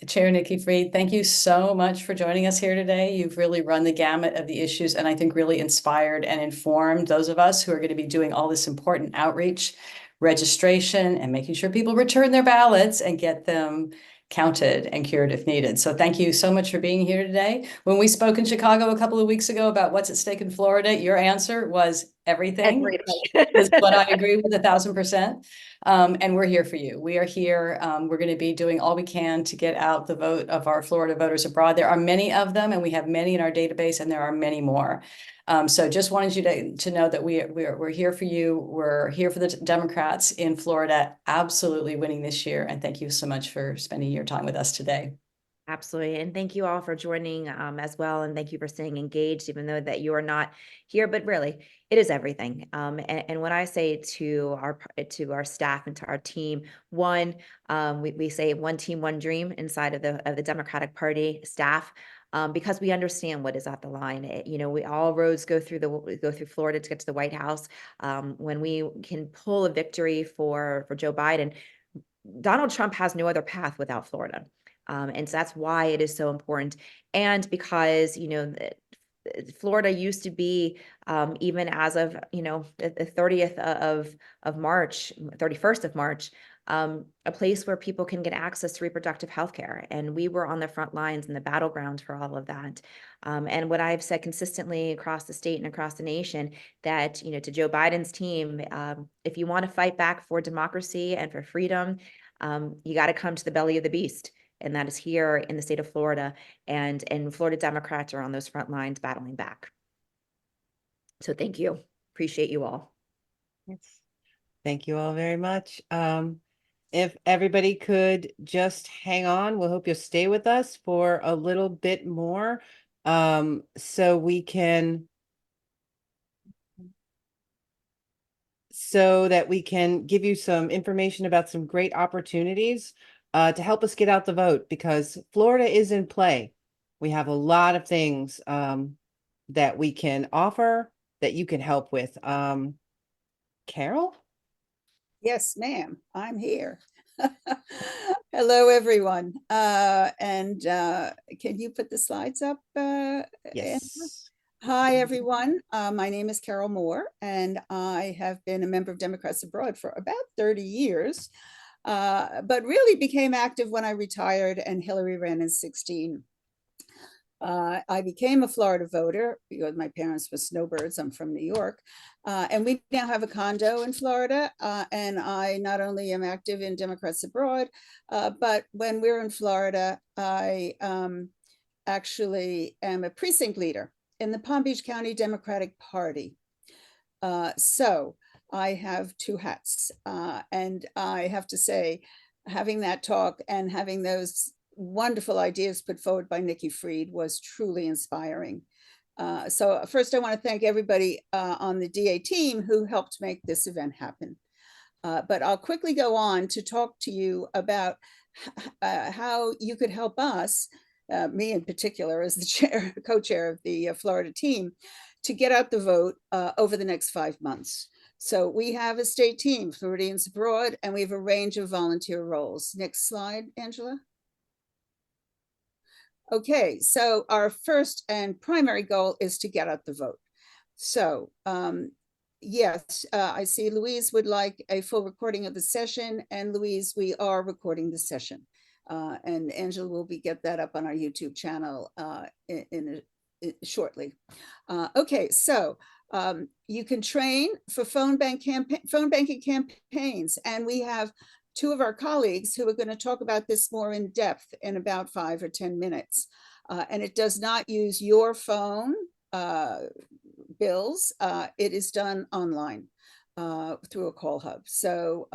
B: Chair Nikki Fried, thank you so much for joining us here today. You've really run the gamut of the issues and I think really inspired and informed those of us who are going to be doing all this important outreach, registration, and making sure people return their ballots and get them counted and cured if needed. So thank you so much for being here today. When we spoke in Chicago a couple of weeks ago about what's at stake in Florida, your answer was everything. Is what I agree with 1,000%. And we're here for you. We are here. We're going to be doing all we can to get out the vote of our Florida voters abroad. There are many of them, and we have many in our database, and there are many more. So just wanted you to know that we're here for you. We're here for the Democrats in Florida, absolutely winning this year. And thank you so much for spending your time with us today.
C: Absolutely. And thank you all for joining as well. And thank you for staying engaged, even though that you are not here, but really it is everything. And what I say to our staff and to our team, one, we say one team, one dream inside of the Democratic Party staff. Because we understand what is at the line. We all roads go through Florida to get to the White House. When we can pull a victory for Joe Biden, Donald Trump has no other path without Florida. And so that's why it is so important. And because, Florida used to be, even as of, the 30th of March, 31st of March, a place where people can get access to reproductive health care. And we were on the front lines and the battleground for all of that. And what I've said consistently across the state and across the nation, that, to Joe Biden's team, if you want to fight back for democracy and for freedom, you got to come to the belly of the beast. And that is here in the state of Florida, and Florida Democrats are on those front lines battling back. So thank you. Appreciate you all.
A: Yes. Thank you all very much. If everybody could just hang on, we'll hope you'll stay with us for a little bit more, so that we can give you some information about some great opportunities to help us get out the vote, because Florida is in play. We have a lot of things that we can offer that you can help with. Carol?
E: Yes, ma'am, I'm here. Hello, everyone. And can you put the slides up? Angela?
A: Yes.
E: Hi, everyone. My name is Carol Moore, and I have been a member of Democrats Abroad for about 30 years, but really became active when I retired and Hillary ran in 2016. I became a Florida voter because my parents were snowbirds. I'm from New York. And we now have a condo in Florida. And I not only am active in Democrats Abroad, but when we're in Florida, I actually am a precinct leader in the Palm Beach County Democratic Party. So I have two hats. And I have to say, having that talk and having those wonderful ideas put forward by Nikki Fried was truly inspiring. So first I want to thank everybody on the DA team who helped make this event happen. But I'll quickly go on to talk to you about how you could help us, me in particular as the co-chair of the Florida team, to get out the vote over the next 5 months. So we have a state team, Floridians Abroad, and we have a range of volunteer roles. Next slide, Angela. Okay, so our first and primary goal is to get out the vote. So yes, I see Louise would like a full recording of the session, and Louise, we are recording the session. And Angela will get that up on our YouTube channel shortly. Okay, so you can train for phone banking campaigns, and we have two of our colleagues who are going to talk about this more in depth in about 5 or 10 minutes. And it does not use your phone bills. It is done online through a call hub. So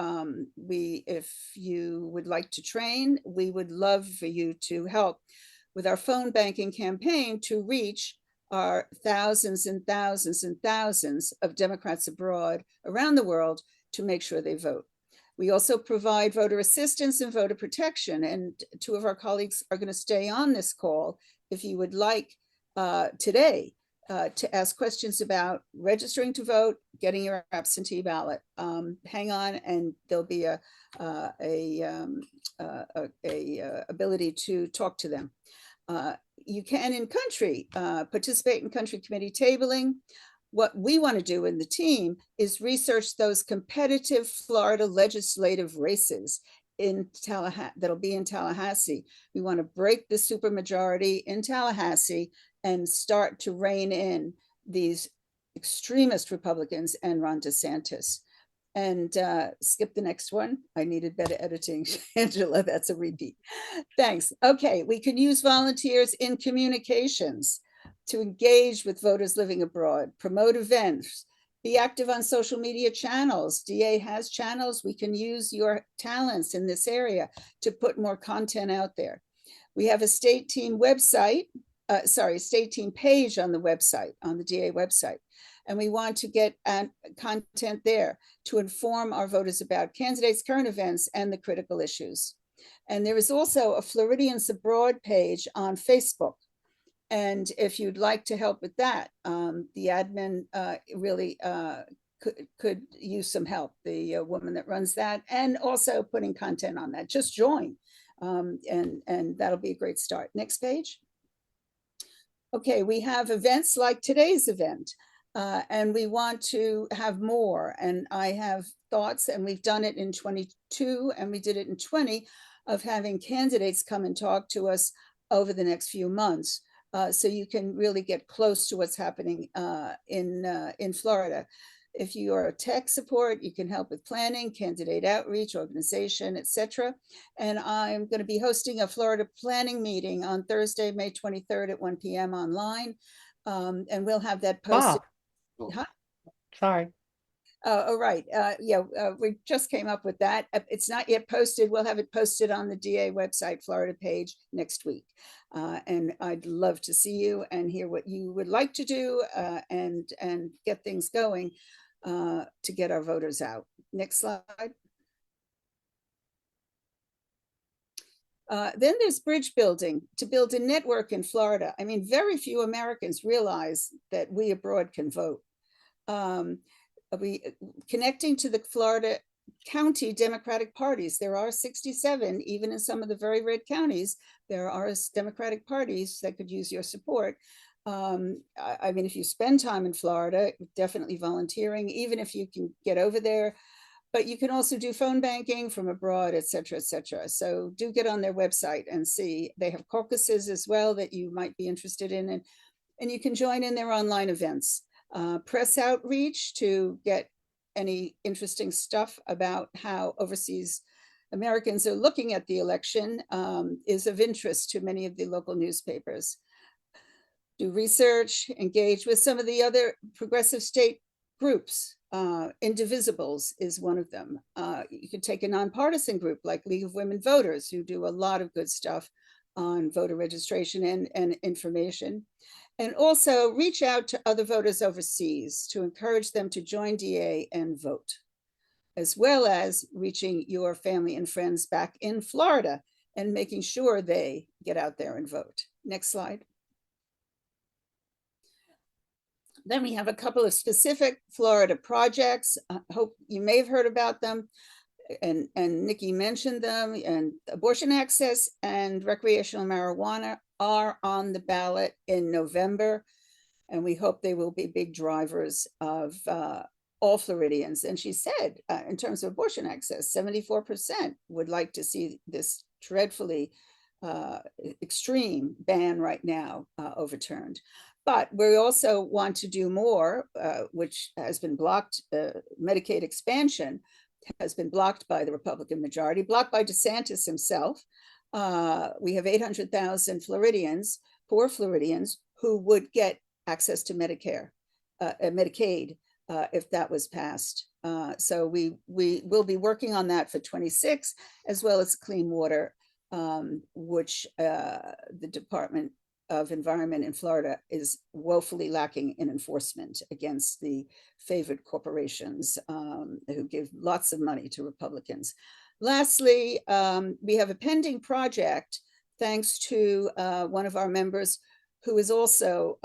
E: if you would like to train, we would love for you to help with our phone banking campaign to reach our thousands and thousands and thousands of Democrats abroad around the world to make sure they vote. We also provide voter assistance and voter protection, and two of our colleagues are going to stay on this call if you would like today to ask questions about registering to vote, getting your absentee ballot. Hang on, and there'll be a ability to talk to them. You can in country participate in country committee tabling. What we want to do in the team is research those competitive Florida legislative races in Tallahassee, that'll be in Tallahassee. We want to break the supermajority in Tallahassee and start to rein in these extremist Republicans and Ron DeSantis. And skip the next one. I needed better editing, Angela, that's a repeat. Thanks. Okay, we can use volunteers in communications to engage with voters living abroad, promote events, be active on social media channels. DA has channels. We can use your talents in this area to put more content out there. We have a state team website, state team page on the website, on the DA website. And we want to get content there to inform our voters about candidates, current events, and the critical issues. And there is also a Floridians Abroad page on Facebook. And if you'd like to help with that, the admin really could use some help, the woman that runs that, and also putting content on that. Just join, and that'll be a great start. Next page. Okay, we have events like today's event, and we want to have more. And I have thoughts, and we've done it in 22, and we did it in 20, of having candidates come and talk to us over the next few months. So you can really get close to what's happening in Florida. If you are a tech support, you can help with planning, candidate outreach, organization, etc. And I'm going to be hosting a Florida planning meeting on Thursday, May 23rd at 1 p.m. online. And we'll have that posted. Huh?
A: Sorry.
E: Oh, right. Yeah, we just came up with that. It's not yet posted. We'll have it posted on the DA website, Florida page next week. And I'd love to see you and hear what you would like to do and get things going to get our voters out. Next slide. Then there's bridge building, to build a network in Florida. I mean, very few Americans realize that we abroad can vote. Connecting to the Florida county Democratic parties. There are 67, even in some of the very red counties, there are Democratic parties that could use your support. I mean, if you spend time in Florida, definitely volunteering, even if you can get over there, but you can also do phone banking from abroad, et cetera, et cetera. So do get on their website and see. They have caucuses as well that you might be interested in, and you can join in their online events. Press outreach to get any interesting stuff about how overseas Americans are looking at the election is of interest to many of the local newspapers. Do research, engage with some of the other progressive state groups. Indivisibles is one of them. You could take a nonpartisan group like League of Women Voters, who do a lot of good stuff on voter registration and information. And also reach out to other voters overseas to encourage them to join DA and vote, as well as reaching your family and friends back in Florida and making sure they get out there and vote. Next slide. Then we have a couple of specific Florida projects. I hope you may have heard about them. And Nikki mentioned them, and abortion access and recreational marijuana are on the ballot in November. And we hope they will be big drivers of all Floridians. And she said, in terms of abortion access, 74% would like to see this dreadfully extreme ban right now overturned. But we also want to do more, which has been blocked. Medicaid expansion has been blocked by the Republican majority, blocked by DeSantis himself. We have 800,000 Floridians, poor Floridians, who would get access to Medicare, Medicaid, if that was passed. So we will be working on that for 26, as well as clean water, which the Department of Environment in Florida is woefully lacking in enforcement against the favored corporations who give lots of money to Republicans. Lastly, we have a pending project, thanks to one of our members who is also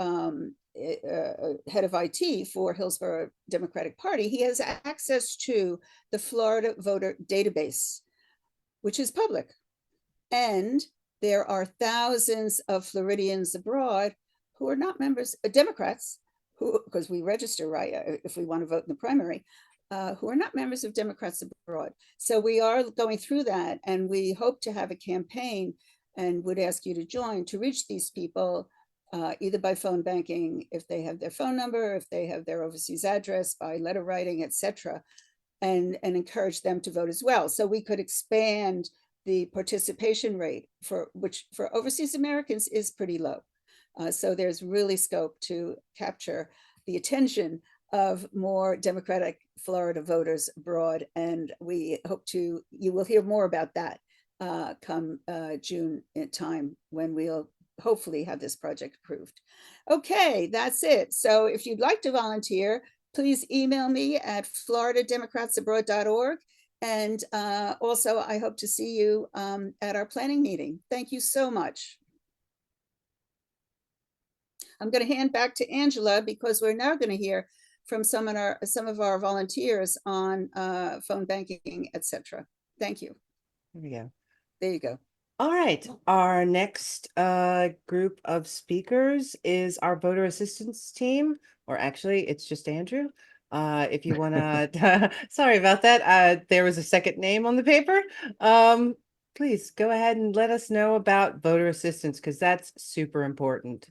E: head of IT for Hillsborough Democratic Party. He has access to the Florida voter database, which is public. And there are thousands of Floridians abroad who are not members, Democrats, who, because we register, right, if we want to vote in the primary, who are not members of Democrats abroad. So we are going through that, and we hope to have a campaign, and would ask you to join, to reach these people, either by phone banking, if they have their phone number, if they have their overseas address, by letter writing, etc., and encourage them to vote as well. So we could expand the participation rate, which for overseas Americans is pretty low. So there's really scope to capture the attention of more Democratic Florida voters abroad. And we hope you will hear more about that come June time, when we'll hopefully have this project approved. Okay, that's it. So if you'd like to volunteer, please email me at floridademocratsabroad.org. And also, I hope to see you at our planning meeting. Thank you so much. I'm going to hand back to Angela, because we're now going to hear from some of our volunteers on phone banking, etc. Thank you.
A: There we go.
E: There you go.
A: All right, our next group of speakers is our voter assistance team, or actually it's just Andrew. If you want to, sorry about that. There was a second name on the paper. Please go ahead and let us know about voter assistance, because that's super important.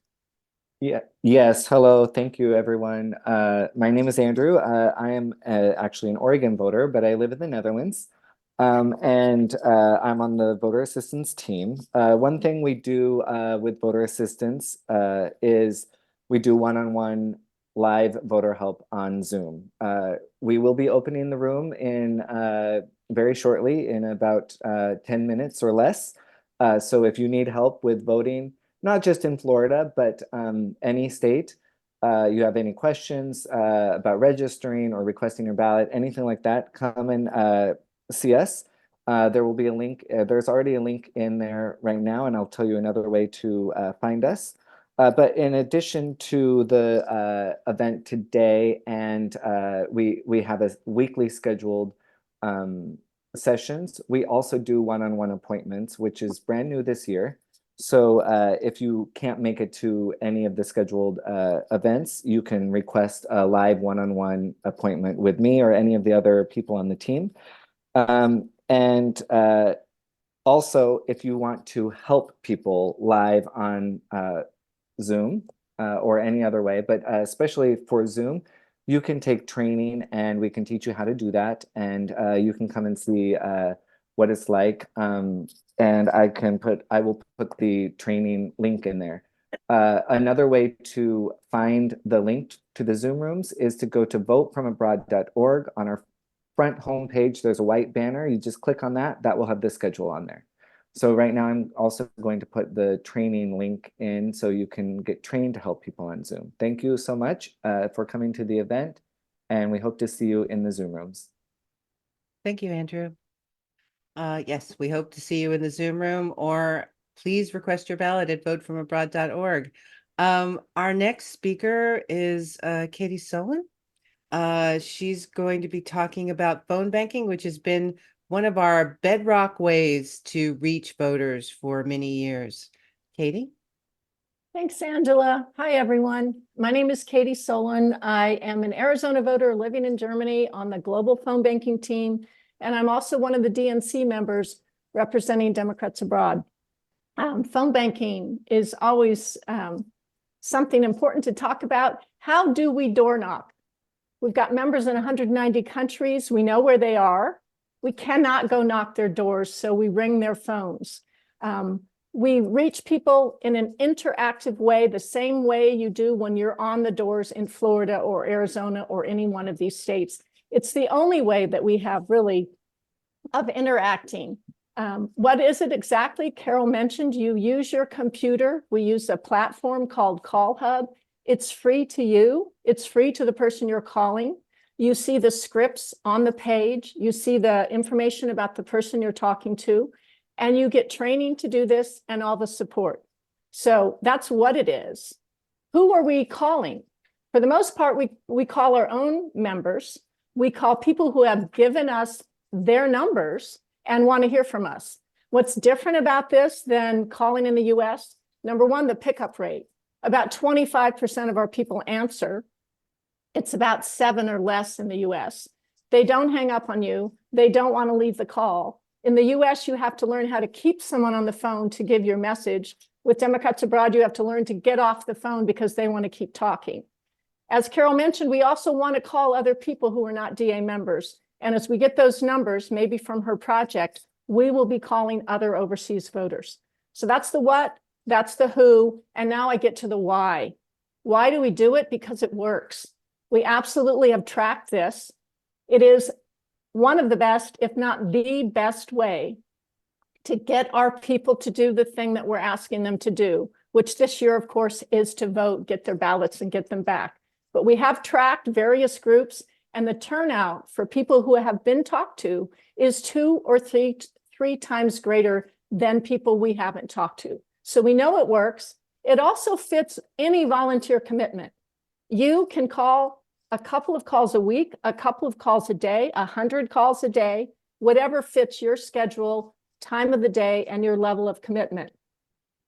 G: Yes. Hello. Thank you, everyone. My name is Andrew. I am actually an Oregon voter, but I live in the Netherlands. And I'm on the voter assistance team. One thing we do with voter assistance is we do one-on-one live voter help on Zoom. We will be opening the room in very shortly, in about 10 minutes or less. So if you need help with voting, not just in Florida, but any state, you have any questions about registering or requesting your ballot, anything like that, come and see us. There will be a link. There's already a link in there right now, and I'll tell you another way to find us. But in addition to the event today, and we have a weekly scheduled sessions, we also do one-on-one appointments, which is brand new this year. So if you can't make it to any of the scheduled events, you can request a live one-on-one appointment with me or any of the other people on the team. And also, if you want to help people live on Zoom or any other way, but especially for Zoom, you can take training and we can teach you how to do that. And you can come and see what it's like. And I will put the training link in there. Another way to find the link to the Zoom rooms is to go to votefromabroad.org. On our front homepage, there's a white banner. You just click on that. That will have the schedule on there. So right now, I'm also going to put the training link in so you can get trained to help people on Zoom. Thank you so much for coming to the event, and we hope to see you in the Zoom rooms.
A: Thank you, Andrew. Yes, we hope to see you in the Zoom room, or please request your ballot at votefromabroad.org. Our next speaker is Katie Solon. She's going to be talking about phone banking, which has been one of our bedrock ways to reach voters for many years. Katie?
H: Thanks, Angela. Hi, everyone. My name is Katie Solon. I am an Arizona voter living in Germany on the global phone banking team, and I'm also one of the DNC members representing Democrats abroad. Phone banking is always something important to talk about. How do we door knock? We've got members in 190 countries. We know where they are. We cannot go knock their doors, so we ring their phones. We reach people in an interactive way, the same way you do when you're on the doors in Florida or Arizona or any one of these states. It's the only way that we have really of interacting. What is it exactly? Carol mentioned you use your computer. We use a platform called Call Hub. It's free to you. It's free to the person you're calling. You see the scripts on the page. You see the information about the person you're talking to. And you get training to do this and all the support. So that's what it is. Who are we calling? For the most part, we call our own members. We call people who have given us their numbers and want to hear from us. What's different about this than calling in the US? Number one, the pickup rate. About 25% of our people answer. It's about 7 or less in the US. They don't hang up on you. They don't want to leave the call. In the US, you have to learn how to keep someone on the phone to give your message. With Democrats abroad, you have to learn to get off the phone because they want to keep talking. As Carol mentioned, we also want to call other people who are not DA members. And as we get those numbers, maybe from her project, we will be calling other overseas voters. So that's the what, that's the who, and now I get to the why. Why do we do it? Because it works. We absolutely have tracked this. It is one of the best, if not the best way to get our people to do the thing that we're asking them to do, which this year, of course, is to vote, get their ballots and get them back. But we have tracked various groups, and the turnout for people who have been talked to is 2 or 3 times greater than people we haven't talked to. So we know it works. It also fits any volunteer commitment. You can call a couple of calls a week, a couple of calls a day, 100 calls a day, whatever fits your schedule, time of the day, and your level of commitment.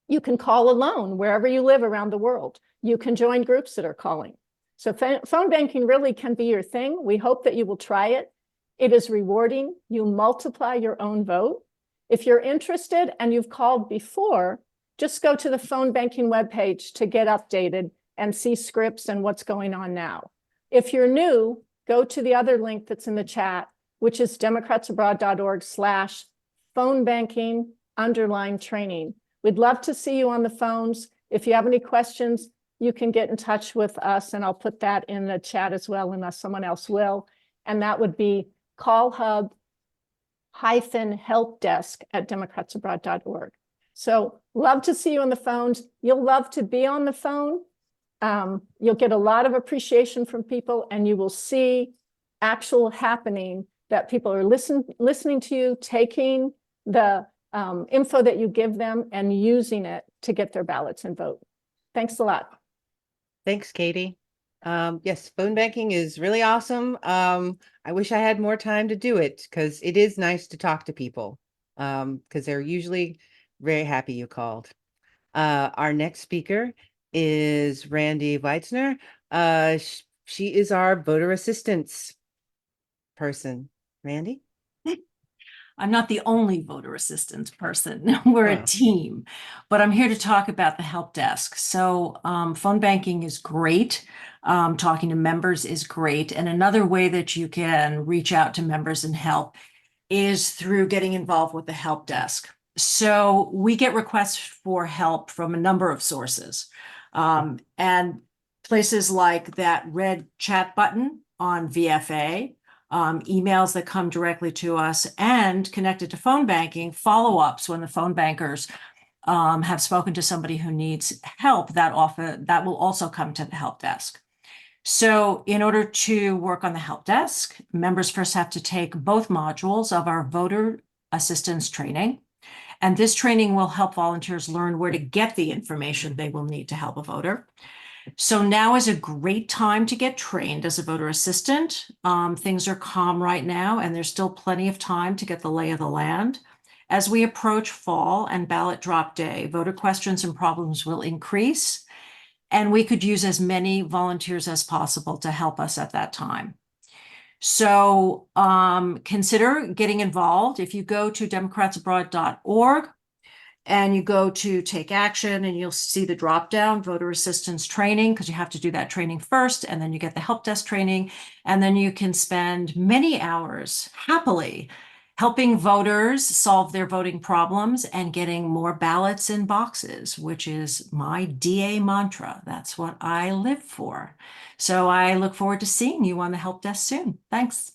H: You can call alone wherever you live around the world. You can join groups that are calling. So phone banking really can be your thing. We hope that you will try it. It is rewarding. You multiply your own vote. If you're interested and you've called before, just go to the phone banking webpage to get updated and see scripts and what's going on now. If you're new, go to the other link that's in the chat, which is democratsabroad.org/phonebanking_training. We'd love to see you on the phones. If you have any questions, you can get in touch with us, and I'll put that in the chat as well, unless someone else will. And that would be callhub-helpdesk@democratsabroad.org. So love to see you on the phones. You'll love to be on the phone. You'll get a lot of appreciation from people, and you will see actual happening that people are listening to you, taking the info that you give them and using it to get their ballots and vote. Thanks a lot.
A: Thanks, Katie. Yes, phone banking is really awesome. I wish I had more time to do it because it is nice to talk to people because they're usually very happy you called. Our next speaker is Randy Weitzner. She is our voter assistance person. Randy?
I: I'm not the only voter assistance person. We're a team, but I'm here to talk about the help desk. So phone banking is great. Talking to members is great. And another way that you can reach out to members and help is through getting involved with the help desk. So we get requests for help from a number of sources. And places like that red chat button on VFA, emails that come directly to us, and connected to phone banking, follow-ups when the phone bankers have spoken to somebody who needs help, that will also come to the help desk. So in order to work on the help desk, members first have to take both modules of our voter assistance training. And this training will help volunteers learn where to get the information they will need to help a voter. So now is a great time to get trained as a voter assistant. Things are calm right now, and there's still plenty of time to get the lay of the land. As we approach fall and ballot drop day, voter questions and problems will increase, and we could use as many volunteers as possible to help us at that time. So consider getting involved. If you go to democratsabroad.org and you go to take action, and you'll see the drop down voter assistance training, because you have to do that training first, and then you get the help desk training, and then you can spend many hours happily helping voters solve their voting problems and getting more ballots in boxes, which is my DA mantra. That's what I live for. So I look forward to seeing you on the help desk soon. Thanks.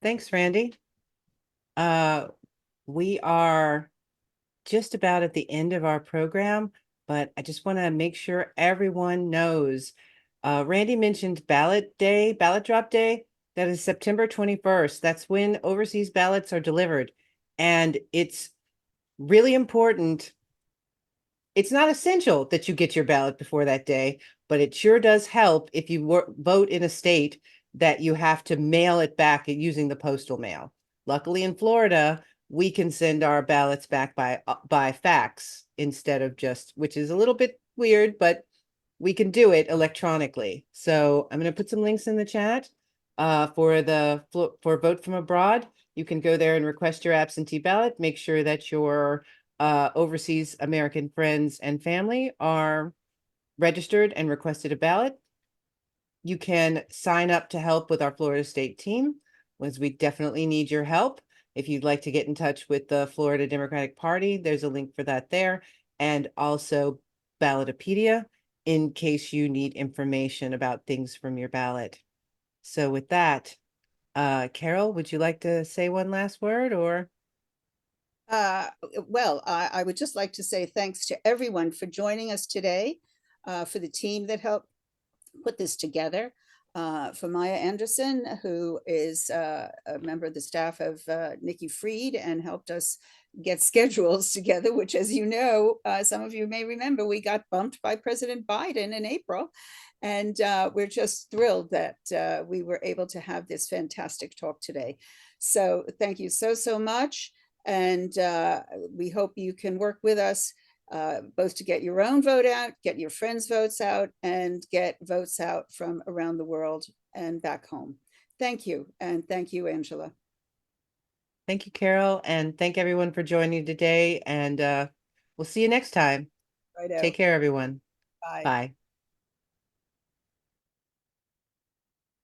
A: Thanks, Randy. We are just about at the end of our program, but I just want to make sure everyone knows. Randy mentioned ballot drop day. That is September 21st. That's when overseas ballots are delivered. And it's really important. It's not essential that you get your ballot before that day, but it sure does help if you vote in a state that you have to mail it back using the postal mail. Luckily in Florida, we can send our ballots back by fax instead of just, which is a little bit weird, but we can do it electronically. So I'm going to put some links in the chat for Vote from Abroad. You can go there and request your absentee ballot. Make sure that your overseas American friends and family are registered and requested a ballot. You can sign up to help with our Florida State team, as we definitely need your help. If you'd like to get in touch with the Florida Democratic Party, there's a link for that there, and also Ballotopedia in case you need information about things from your ballot. So with that, Carol, would you like to say one last word, or?
E: Well, I would just like to say thanks to everyone for joining us today, for the team that helped put this together, for Maya Anderson, who is a member of the staff of Nikki Fried and helped us get schedules together, which, as you know, some of you may remember, we got bumped by President Biden in April. And we're just thrilled that we were able to have this fantastic talk today. So thank you so much. And we hope you can work with us both to get your own vote out, get your friends' votes out, and get votes out from around the world and back home. Thank you. And thank you, Angela.
A: Thank you, Carol. And thank everyone for joining today. And we'll see you next time.
E: Right
A: Take
E: out.
A: care, everyone.
E: Bye.
A: Bye.